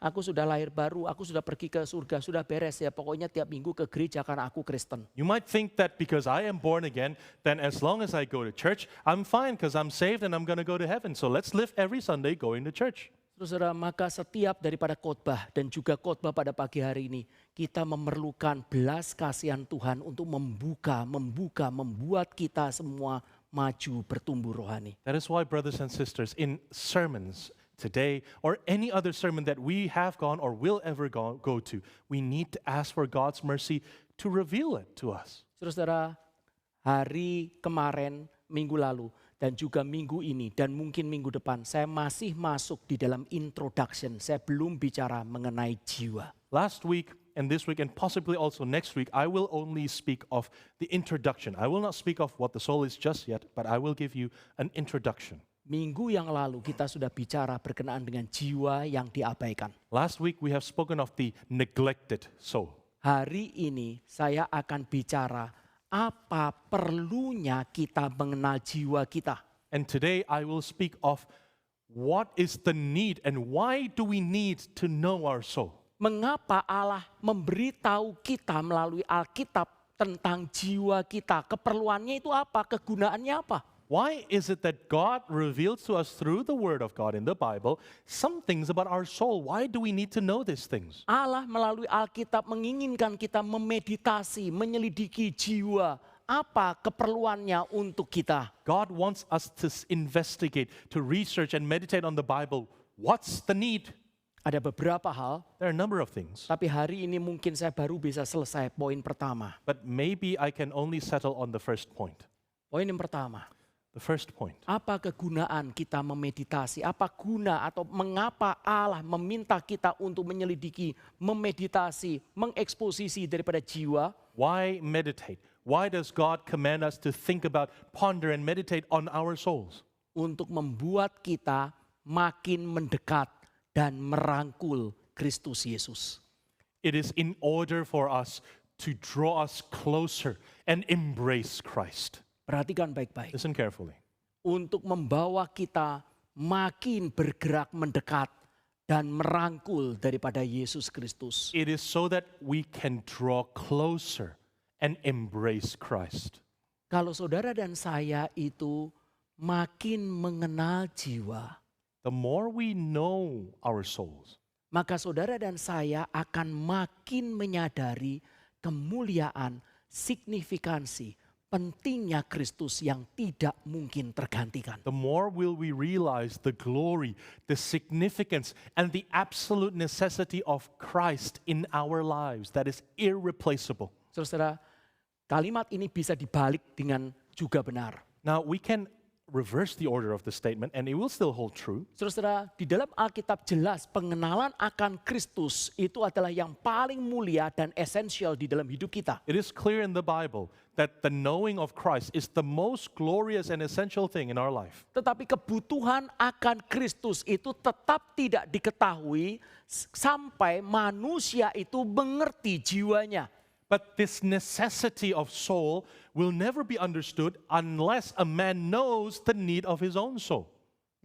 aku sudah lahir baru, aku sudah pergi ke surga, sudah beres ya, pokoknya tiap minggu ke gereja karena aku Kristen. You might think that because I am born again, then as long as I go to church, I'm fine because I'm saved and I'm going to go to heaven. So let's live every Sunday going to church. Saudara, maka setiap daripada khotbah dan juga khotbah pada pagi hari ini, kita memerlukan belas kasihan Tuhan untuk membuat kita semua maju bertumbuh rohani. That is why, brothers and sisters, in sermons today or any other sermon that we have gone or will ever go to, we need to ask for God's mercy to reveal it to us. Saudara, hari kemarin, minggu lalu, dan juga minggu ini, dan mungkin minggu depan, saya masih masuk di dalam introduction. Saya belum bicara mengenai jiwa. Last week and this week and possibly also next week, I will only speak of the introduction. I will not speak of what the soul is just yet, but I will give you an introduction. Minggu yang lalu kita sudah bicara berkenaan dengan jiwa yang diabaikan. Last week we have spoken of the neglected soul. Hari ini saya akan bicara apa perlunya kita mengenal jiwa kita. And today I will speak of what is the need and why do we need to know our soul. Mengapa Allah memberitahu kita melalui Alkitab tentang jiwa kita? Keperluannya itu apa? Kegunaannya apa? Why is it that God reveals to us through the Word of God in the Bible some things about our soul? Why do we need to know these things? Allah melalui Alkitab menginginkan kita memeditasi, menyelidiki jiwa. Apa keperluannya untuk kita? God wants us to investigate, to research and meditate on the Bible. What's the need? Ada beberapa hal, There are a number of things, tapi hari ini mungkin saya baru bisa selesai poin pertama. but maybe I can only settle on the first point. Poin yang pertama. The first point. Apa kegunaan kita memeditasi? Apa guna atau mengapa Allah meminta kita untuk menyelidiki, memeditasi, mengeksposisi daripada jiwa? Why meditate? Why does God command us to think about, ponder and meditate on our souls? Untuk membuat kita makin mendekat dan merangkul Kristus Yesus. It is in order for us to draw us closer and embrace Christ. Perhatikan baik-baik. Listen carefully. Untuk membawa kita makin bergerak mendekat dan merangkul daripada Yesus Kristus. It is so that we can draw closer and embrace Christ. Kalau saudara dan saya itu makin mengenal jiwa, The more we know our souls, maka saudara dan saya akan makin menyadari kemuliaan, signifikansi, pentingnya Kristus yang tidak mungkin tergantikan. the more will we realize the glory, the significance, and the absolute necessity of Christ in our lives that is irreplaceable. Saudara, kalimat ini bisa dibalik dengan juga benar. Now, we can reverse the order of the statement and it will still hold true. Saudara, di dalam Alkitab jelas pengenalan akan Kristus itu adalah yang paling mulia dan esensial di dalam hidup kita. It is clear in the Bible that the knowing of Christ is the most glorious and essential thing in our life. Tetapi kebutuhan akan Kristus itu tetap tidak diketahui sampai manusia itu mengerti jiwanya. But this necessity of soul will never be understood unless a man knows the need of his own soul.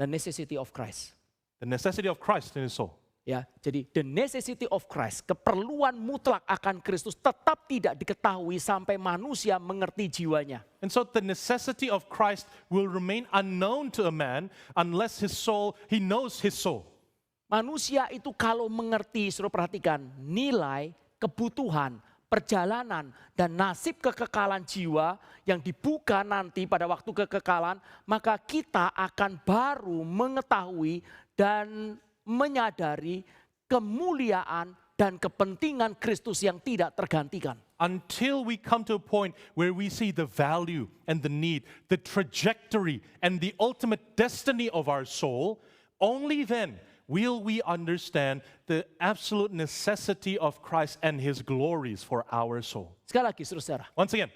The necessity of Christ. The necessity of Christ in his soul. Ya, jadi the necessity of Christ, keperluan mutlak akan Kristus tetap tidak diketahui sampai manusia mengerti jiwanya. And so the necessity of Christ will remain unknown to a man unless he knows his soul. Manusia itu kalau mengerti, suruh perhatikan, nilai, kebutuhan, perjalanan, dan nasib kekekalan jiwa yang dibuka nanti pada waktu kekekalan, maka kita akan baru mengetahui dan menyadari kemuliaan dan kepentingan Kristus yang tidak tergantikan. Until we come to a point where we see the value and the need, the trajectory and the ultimate destiny of our soul, only then will we understand the absolute necessity of Christ and his glories for our soul. Sekali lagi saudara, Once again,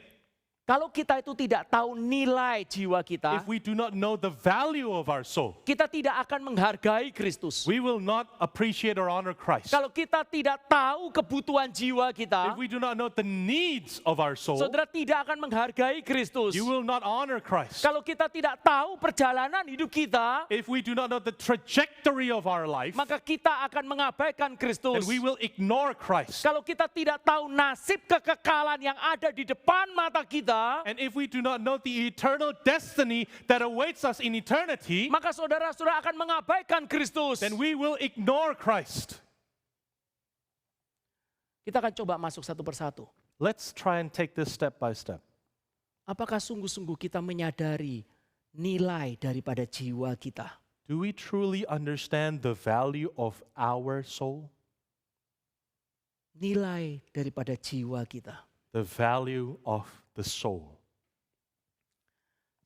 kalau kita itu tidak tahu nilai jiwa kita, if we do not know the value of our soul, kita tidak akan menghargai Kristus. we will not appreciate or honor Christ. Kalau kita tidak tahu kebutuhan jiwa kita, If we do not know the needs of our soul, saudara tidak akan menghargai Kristus. you will not honor Christ. Kalau kita tidak tahu perjalanan hidup kita, If we do not know the trajectory of our life, maka kita akan mengabaikan then Kristus. we will ignore Christ. Kalau kita tidak tahu nasib kekekalan yang ada di depan mata kita, And if we do not know the eternal destiny that awaits us in eternity, maka saudara-saudara akan mengabaikan Kristus. then we will ignore Christ. Kita akan coba masuk satu persatu. Let's try and take this step by step. Apakah sungguh-sungguh kita menyadari nilai daripada jiwa kita? Do we truly understand the value of our soul? Nilai daripada jiwa kita. The value of the soul.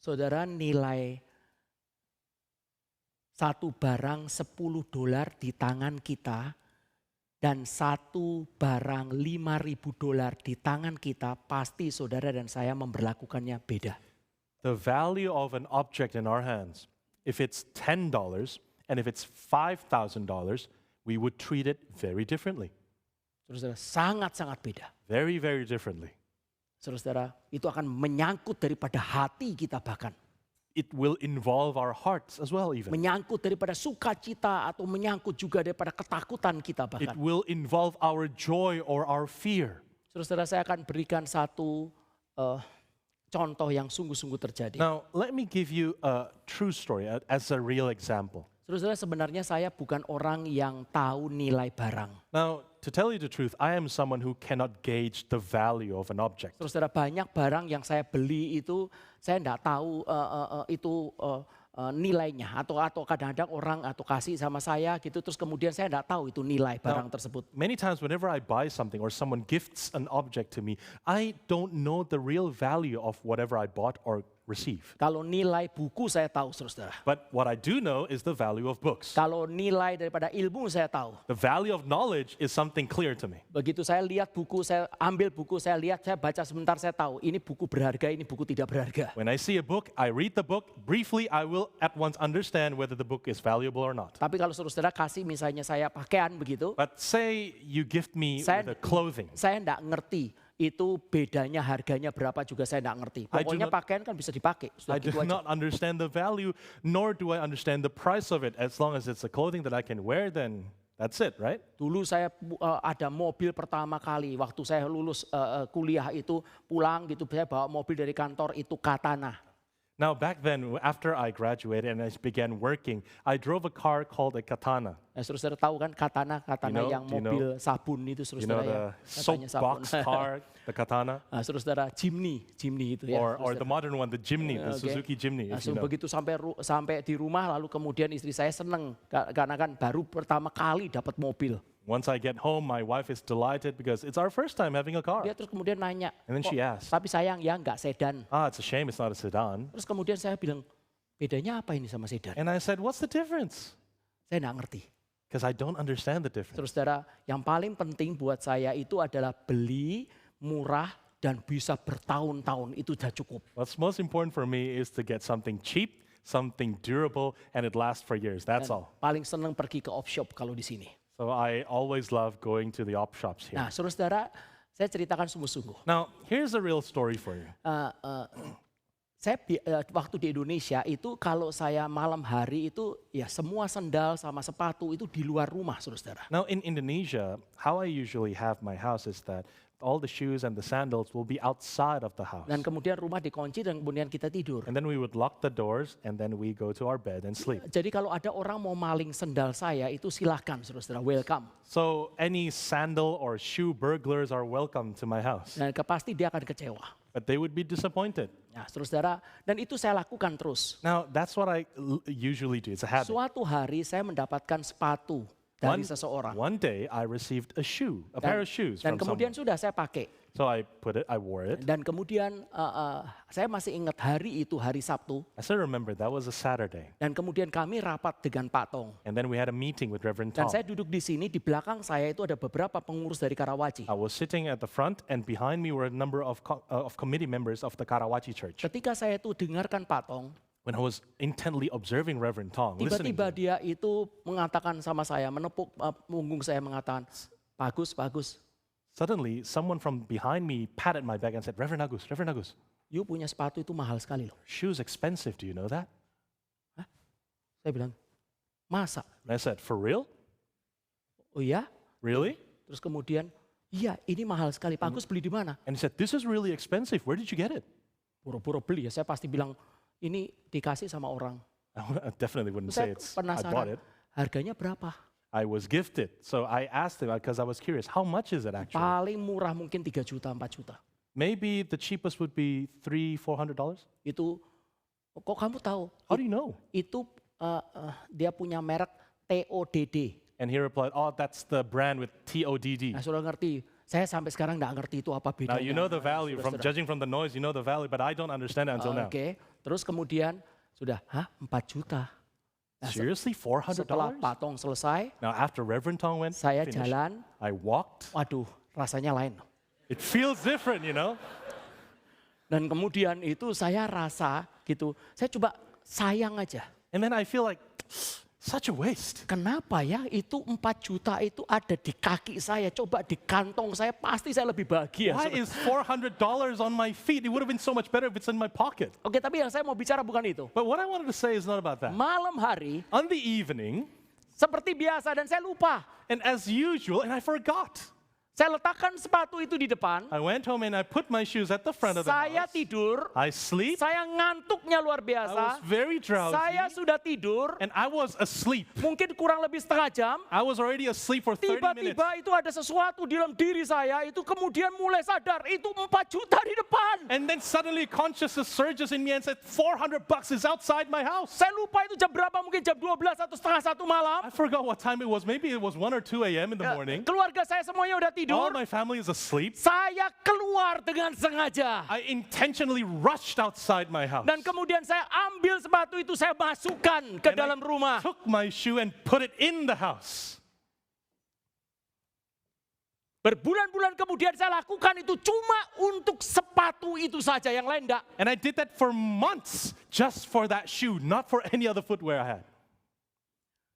Saudara, nilai satu barang $10 di tangan kita dan satu barang $5.000 di tangan kita, pasti saudara dan saya memperlakukannya beda. The value of an object in our hands, if it's $10 and if it's $5,000, we would treat it very differently. Saudara, sangat-sangat beda. Very, very differently. Saudara, itu akan menyangkut daripada hati kita bahkan. It will involve our hearts as well even. Menyangkut daripada sukacita atau menyangkut juga daripada ketakutan kita It bahkan. will involve our joy or our fear. Saudara, saya akan berikan satu contoh yang sungguh-sungguh terjadi. Now, let me give you a true story as a real example. Saudara, sebenarnya saya bukan orang yang tahu nilai barang. Now, to tell you the truth, I am someone who cannot gauge the value of an object. Saudara, banyak barang yang saya beli itu saya tidak tahu nilainya atau kadang-kadang orang atau kasih sama saya gitu terus kemudian saya tidak tahu itu nilai barang tersebut. Many times whenever I buy something or someone gifts an object to me, I don't know the real value of whatever I bought or received. Kalau nilai buku saya tahu, saudara. But what I do know is the value of books. Kalau nilai daripada ilmu saya tahu. The value of knowledge is something clear to me. Begitu saya lihat buku, saya ambil buku, saya lihat, saya baca sebentar, saya tahu ini buku berharga, ini buku tidak berharga. When I see a book, I read the book. Briefly, I will at once understand whether the book is valuable or not. Tapi kalau saudara kasih misalnya saya pakaian begitu, But say you gift me Saya- with a clothing. saya tidak ngerti itu bedanya harganya berapa juga saya tidak ngerti. I do Pokoknya not- pakaian kan bisa dipakai, sudah I do gitu aja. not understand the value, nor do I understand the price of it. As long as it's a clothing that I can wear, then that's it, right? Dulu saya ada mobil pertama kali waktu saya lulus kuliah itu pulang gitu saya bawa mobil dari kantor itu Katana. Now, back then, after I graduated and I began working, I drove a car called a Katana. Saudara tahu kan Katana yang do you mobil sabun itu You know, saudara ya. the soapbox car, the Katana, Saudara Jimny itu ya. or the modern one, the Jimny, the Oke. Suzuki Jimny, Nah, if you know. begitu sampai di rumah lalu kemudian istri saya seneng karena kan baru pertama kali dapat mobil. Once I get home, my wife is delighted because it's our first time having a car. Dia terus kemudian nanya, And then "Kok, she asked, tapi sayang ya nggak sedan. it's a shame it's not a sedan. Terus kemudian saya bilang, bedanya apa ini sama sedan? And I said, what's the difference? Saya nggak ngerti. Because I don't understand the difference. Saudara, yang paling penting buat saya itu adalah beli murah dan bisa bertahun-tahun, itu sudah cukup. What's most important for me is to get something cheap, something durable, and it lasts for years. That's all. Paling seneng pergi ke op shop kalau di sini. So I always love going to the op shops here. Nah, saudara, Saya ceritakan sungguh-sungguh. Now, here's a real story for you. Waktu di Indonesia itu kalau saya malam hari itu ya semua sendal sama sepatu itu di luar rumah, saudara. Now, in Indonesia, how I usually have my house is that all the shoes and the sandals will be outside of the house. Dan kemudian rumah dikunci dan kemudian kita tidur. And then we would lock the doors and then we go to our bed and sleep. Jadi kalau ada orang mau maling sendal saya itu silahkan, saudara, welcome. So any sandal or shoe burglars are welcome to my house. Dan pasti dia akan kecewa. But they would be disappointed. Nah, saudara, dan itu saya lakukan terus. Now, that's what I usually do. It's a habit. Suatu hari saya mendapatkan sepatu dari seseorang. One day I received a shoe, a pair of shoes Dan from kemudian someone. sudah saya pakai. So I wore it. Dan kemudian saya masih ingat hari itu, hari Sabtu. I still remember that was a Saturday. Dan kemudian kami rapat dengan Pak Tong. And then we had a meeting with Reverend Dan Tom. saya duduk di sini, di belakang saya itu ada beberapa pengurus dari Karawaci. I was sitting at the front and behind me were a number of committee members of the Karawaci Church. Ketika saya itu dengarkan Pak Tong, When I was intently observing Reverend Tong, listening tiba-tiba to him, dia itu mengatakan sama saya, menepuk punggung saya mengatakan, bagus, bagus. suddenly someone from behind me patted my back and said, Reverend Agus, You punya sepatu itu mahal sekali loh. shoes expensive, do you know that? Saya bilang, masa? And I said, for real? Oh iya? Really? Terus kemudian, iya ini mahal sekali. Pak Agus beli di mana? And he said, this is really expensive. Where did you get it? Pura-pura beli ya. Saya pasti bilang, ini dikasih sama orang. I definitely wouldn't say Saya I bought penasaran, it. harganya berapa? I was gifted. So I asked him because I was curious, how much is it actually? Paling murah mungkin 3 juta, 4 juta. Maybe the cheapest would be $300-400. Itu, kok kamu tahu? How do you know? Itu dia punya merek TODD. And he replied, oh, that's the brand with TODD. Nah, sudah ngerti. Saya sampai sekarang nggak ngerti itu apa bedanya. Now you know the value, from Saudara-saudara. judging from the noise, you know the value, but I don't understand it until now. Oke, terus kemudian sudah, 4 juta. Nah, Seriously, setelah $400? Pak Tong selesai, Now after Reverend Tong went, saya finished, jalan, I walked. waduh rasanya lain. It feels different, you know? Dan kemudian itu saya rasa gitu, saya coba sayang aja. And then I feel like, such a waste. Kenapa ya itu 4 juta itu ada di kaki saya, coba di kantong saya pasti saya lebih bahagia. Why is $400 on my feet? It would have been so much better if it's in my pocket. Oke, tapi yang saya mau bicara bukan itu. But what I wanted to say is not about that. Malam hari, On the evening, seperti biasa dan saya lupa. and as usual, and I forgot. Saya letakkan sepatu itu di depan, I went home and I put my shoes at the front of the saya house. tidur, I sleep. saya ngantuknya luar I was biasa, very drowsy. saya sudah tidur, And I was asleep. mungkin kurang lebih setengah jam, I was already asleep for 30 minutes. tiba-tiba itu ada sesuatu di dalam diri saya, itu kemudian mulai sadar, itu 4 juta di depan. And then suddenly consciousness surges in me and said, $400 is outside my house. Saya lupa itu jam berapa, mungkin jam 12 atau setengah 1 malam. I forgot what time it was. Maybe it was 1 or 2 a.m. in the morning. Keluarga saya semuanya udah All tidur, my family is asleep. saya keluar dengan sengaja. I intentionally rushed outside my house. Dan kemudian saya ambil sepatu itu, saya masukkan ke And dalam I rumah. took my shoe and put it in the house. Berbulan-bulan kemudian saya lakukan itu cuma untuk sepatu itu saja, yang lain enggak. And I did that for months just for that shoe, not for any other footwear I had.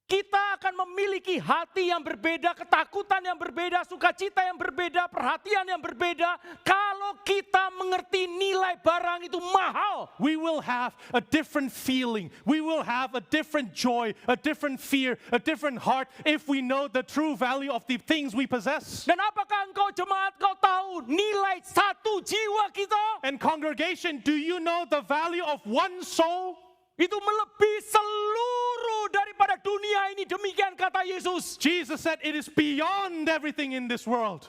Kita akan memiliki hati yang berbeda, ketakutan yang berbeda, sukacita yang berbeda, perhatian yang berbeda. Kalau kita mengerti nilai barang itu mahal. We will have a different feeling. We will have a different joy, a different fear, a different heart if we know the true value of the things we possess. Dan apakah engkau jemaat, kau tahu nilai satu jiwa kita? And congregation, do you know the value of one soul? Itu melebihi seluruh daripada dunia ini, demikian kata Yesus. Jesus said it is beyond everything in this world.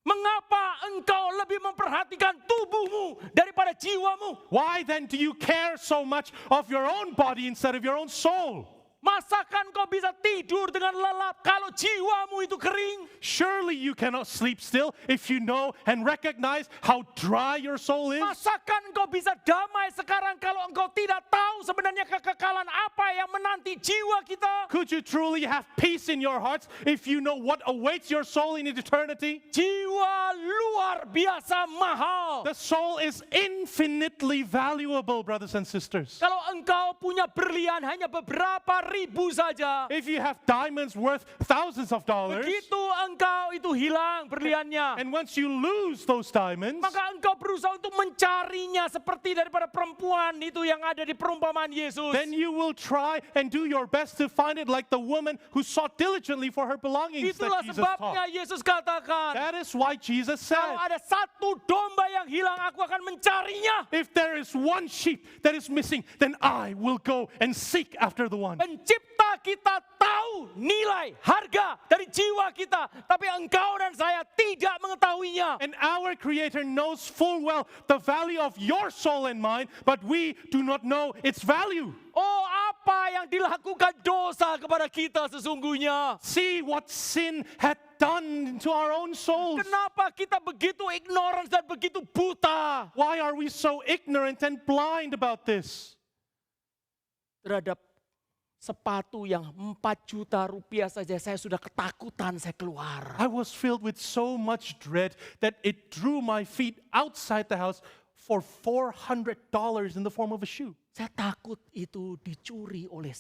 Mengapa engkau lebih memperhatikan tubuhmu daripada jiwamu? Why then do you care so much of your own body instead of your own soul? Masakan kau bisa tidur dengan lelap kalau jiwamu itu kering? Surely you cannot sleep still if you know and recognize how dry your soul is. Masakan engkau bisa damai sekarang kalau engkau tidak tahu sebenarnya kekekalan apa yang menanti jiwa kita? Could you truly have peace in your hearts if you know what awaits your soul in eternity? Jiwa luar biasa mahal. The soul is infinitely valuable, brothers and sisters. Kalau engkau punya berlian hanya beberapa 1.000 saja, If you have diamonds worth thousands of dollars, begitu engkau itu hilang berliannya, and once you lose those diamonds, maka engkau berusaha untuk mencarinya seperti daripada perempuan itu yang ada di perumpamaan Yesus. then you will try and do your best to find it like the woman who sought diligently for her belongings Itulah that Jesus sebabnya taught. Yesus katakan, That is why Jesus kalau said, ada satu domba yang hilang, aku akan mencarinya. if there is one sheep that is missing, then I will go and seek after the one. Pencipta kita tahu nilai, harga dari jiwa kita, tapi engkau dan saya tidak mengetahuinya. And our Creator knows full well the value of your soul and mine, but we do not know its value. Oh, apa yang dilakukan dosa kepada kita sesungguhnya? See what sin had done to our own souls. Kenapa kita begitu ignorance dan begitu buta Why are we so ignorant and blind about this? terhadap sepatu yang 4 juta rupiah saja saya sudah ketakutan, saya keluar. I was filled with so much dread that it drew my feet outside the house for $400 in the form of a shoe. Saya takut itu dicuri oleh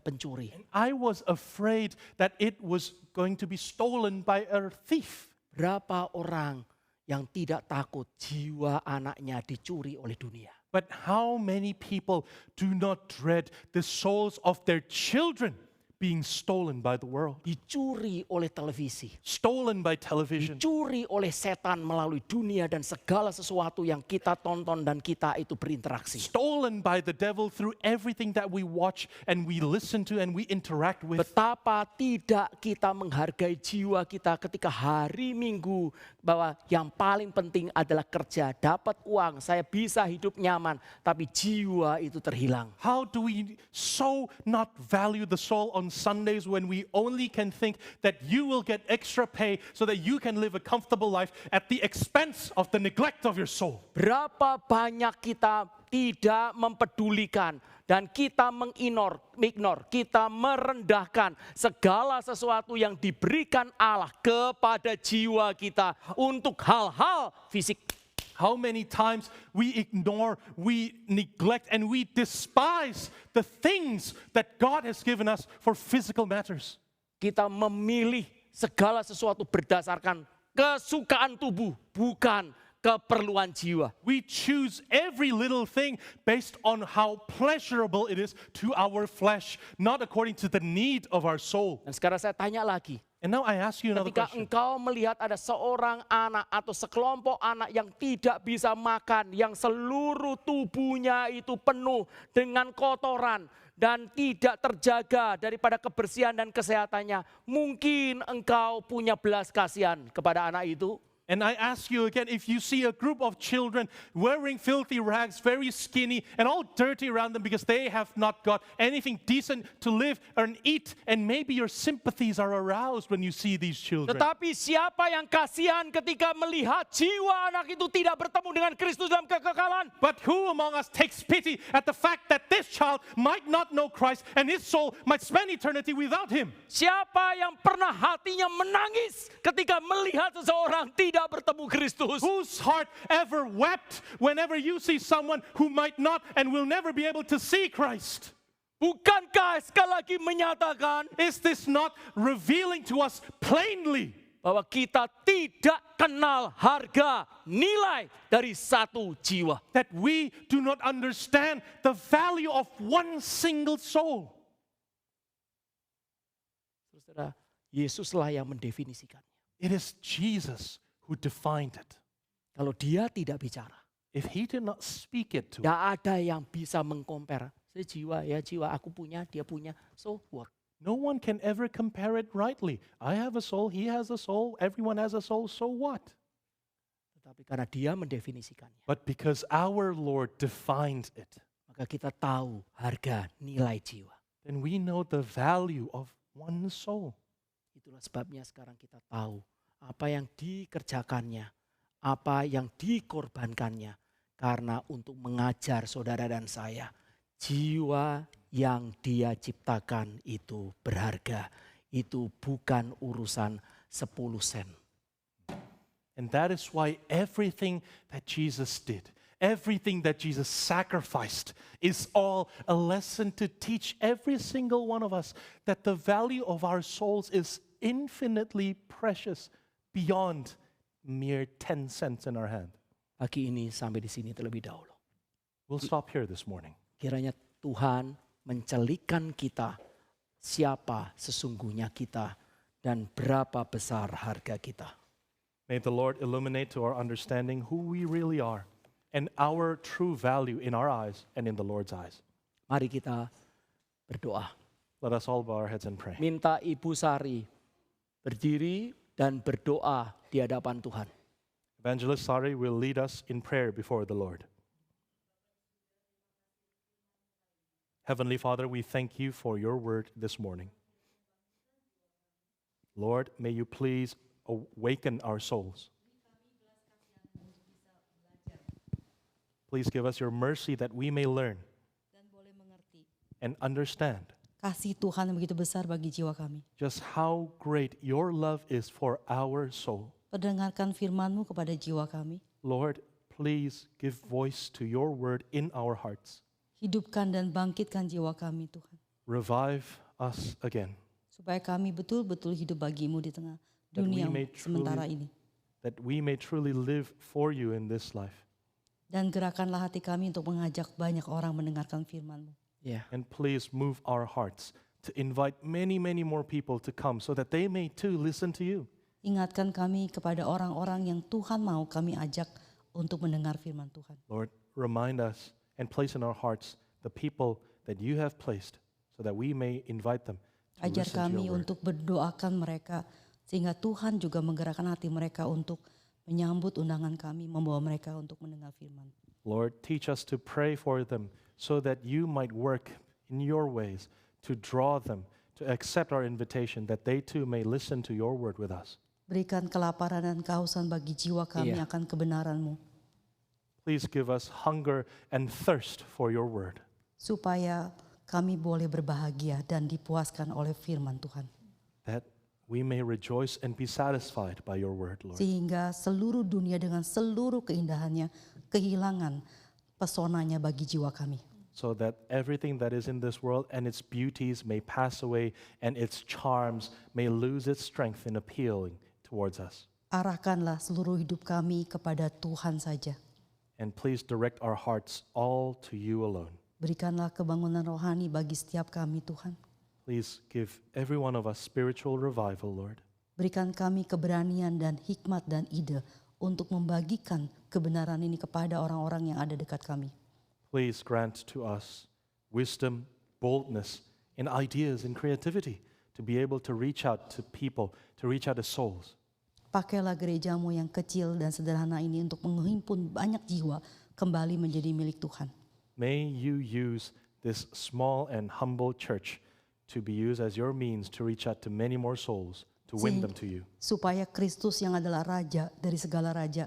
pencuri. I was afraid that it was going to be stolen by a thief. Berapa orang yang tidak takut jiwa anaknya dicuri oleh dunia? But how many people do not dread the souls of their children being stolen by the world? Dicuri oleh televisi, Stolen by television. dicuri oleh setan melalui dunia dan segala sesuatu yang kita tonton dan kita itu berinteraksi. Stolen by the devil through everything that we watch and we listen to and we interact with. Betapa tidak kita menghargai jiwa kita ketika hari Minggu, bahwa yang paling penting adalah kerja, dapat uang, saya bisa hidup nyaman, tapi jiwa itu terhilang. How do we so not value the soul on Sundays when we only can think that you will get extra pay so that you can live a comfortable life at the expense of the neglect of your soul? Berapa banyak kita tidak mempedulikan dan kita mengignore, kita merendahkan segala sesuatu yang diberikan Allah kepada jiwa kita untuk hal-hal fisik. How many times we ignore, we neglect, and we despise the things that God has given us for physical matters. Kita memilih segala sesuatu berdasarkan kesukaan tubuh, bukan keperluan jiwa. We choose every little thing based on how pleasurable it is to our flesh, not according to the need of our soul. Dan sekarang saya tanya lagi, And now I ask you another ketika question. engkau melihat ada seorang anak atau sekelompok anak yang tidak bisa makan, yang seluruh tubuhnya itu penuh dengan kotoran dan tidak terjaga daripada kebersihan dan kesehatannya, mungkin engkau punya belas kasihan kepada anak itu? And I ask you again, if you see a group of children wearing filthy rags, very skinny, and all dirty around them because they have not got anything decent to live and eat, and maybe your sympathies are aroused when you see these children. Tetapi siapa yang kasihan ketika melihat jiwa anak itu tidak bertemu dengan Kristus dalam kekekalan? But who among us takes pity at the fact that this child might not know Christ and his soul might spend eternity without him? Siapa yang pernah hatinya menangis ketika melihat seseorang tidak bertemu Kristus? Whose heart ever wept whenever you see someone who might not and will never be able to see Christ? Bukankah sekali lagi menyatakan Is this not revealing to us plainly bahwa kita tidak kenal harga nilai dari satu jiwa? that we do not understand the value of one single soul? Saudara, Yesuslah yang mendefinisikannya. It is Jesus who defined it. Kalau dia tidak bicara, If he did not speak it to us, tidak ada yang bisa mengcompare. Saya jiwa, ya jiwa, aku punya, dia punya, so what? no one can ever compare it rightly. I have a soul, he has a soul, everyone has a soul, so what? Tetapi karena dia mendefinisikannya, But because our Lord defined it, maka kita tahu harga nilai jiwa. then we know the value of one soul. Itulah sebabnya sekarang kita tahu apa yang dikerjakannya, apa yang dikorbankannya, karena untuk mengajar saudara dan saya, jiwa yang dia ciptakan itu berharga. Itu bukan urusan 10 sen. And that is why everything that Jesus did, Everything that Jesus sacrificed is all a lesson to teach every single one of us that the value of our souls is infinitely precious beyond mere 10 cents in our hand. Pagi ini sampai di sini terlebih dahulu. We'll stop here this morning. Kiranya Tuhan mencelikan kita siapa sesungguhnya kita dan berapa besar harga kita. May the Lord illuminate to our understanding who we really are and our true value in our eyes and in the Lord's eyes. Mari kita berdoa. Let us all bow our heads and pray. Minta Ibu Sari berdiri dan berdoa di hadapan Tuhan. Evangelist Sari will lead us in prayer before the Lord. Heavenly Father, we thank you for your word this morning. Lord, may you please awaken our souls. Please give us your mercy that we may learn dan boleh mengerti and understand kasih Tuhan yang begitu besar bagi jiwa kami. just how great your love is for our soul. Perdengarkan firman-Mu kepada jiwa kami. Lord, please give voice to your word in our hearts. Hidupkan dan bangkitkan jiwa kami Tuhan. Revive us again, Supaya kami betul-betul hidup bagi-Mu di tengah That we dunia may sementara ini. that we may truly live for you in this life. Dan gerakanlah hati kami untuk mengajak banyak orang mendengarkan firman-Mu. Ya, And please move our hearts to invite many, many more people to come so that they may too listen to you. Ingatkan kami kepada orang-orang yang Tuhan mau kami ajak untuk mendengar firman Tuhan. Lord, remind us and place in our hearts the people that you have placed so that we may invite them to Ajar listen to kami your word. untuk berdoakan mereka sehingga Tuhan juga menggerakkan hati mereka untuk menyambut undangan kami, membawa mereka untuk mendengar firman. Lord, teach us to pray for them so that you might work in your ways to draw them to accept our invitation that they too may listen to your word with us. Berikan kelaparan dan kehausan bagi jiwa kami Iya. akan kebenaran-Mu, Please give us hunger and thirst for your word. supaya kami boleh berbahagia dan dipuaskan oleh firman Tuhan. That we may rejoice and be satisfied by your word, Lord. Sehingga seluruh dunia dengan seluruh keindahannya kehilangan pesonanya bagi jiwa kami. So that everything that is in this world and its beauties may pass away and its charms may lose its strength in appealing towards us. Arahkanlah seluruh hidup kami kepada Tuhan saja. And please direct our hearts all to you alone. Berikanlah kebangunan rohani bagi setiap kami Tuhan. Please give every one of us spiritual revival, Lord. Berikan kami keberanian dan hikmat dan ide untuk membagikan kebenaran ini kepada orang-orang yang ada dekat kami. Please grant to us wisdom, boldness, and ideas and creativity to be able to reach out to people, to reach out to souls. Pakailah gerejamu yang kecil dan sederhana ini untuk menghimpun banyak jiwa kembali menjadi milik Tuhan. May you use this small and humble church to be used as your means to reach out to many more souls, to win them to you, Supaya Kristus yang adalah Raja dari segala raja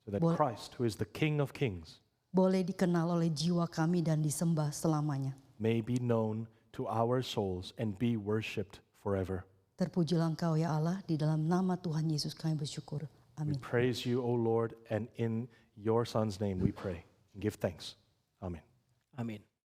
so that Bol- Christ, who is the King of Kings, boleh dikenal oleh jiwa kami dan disembah selamanya. may be known to our souls and be worshipped forever. Terpujilah Engkau ya Allah, di dalam nama Tuhan Yesus kami bersyukur. We Amin. praise you, O Lord, and in your Son's name we pray and give thanks. Amen. amin.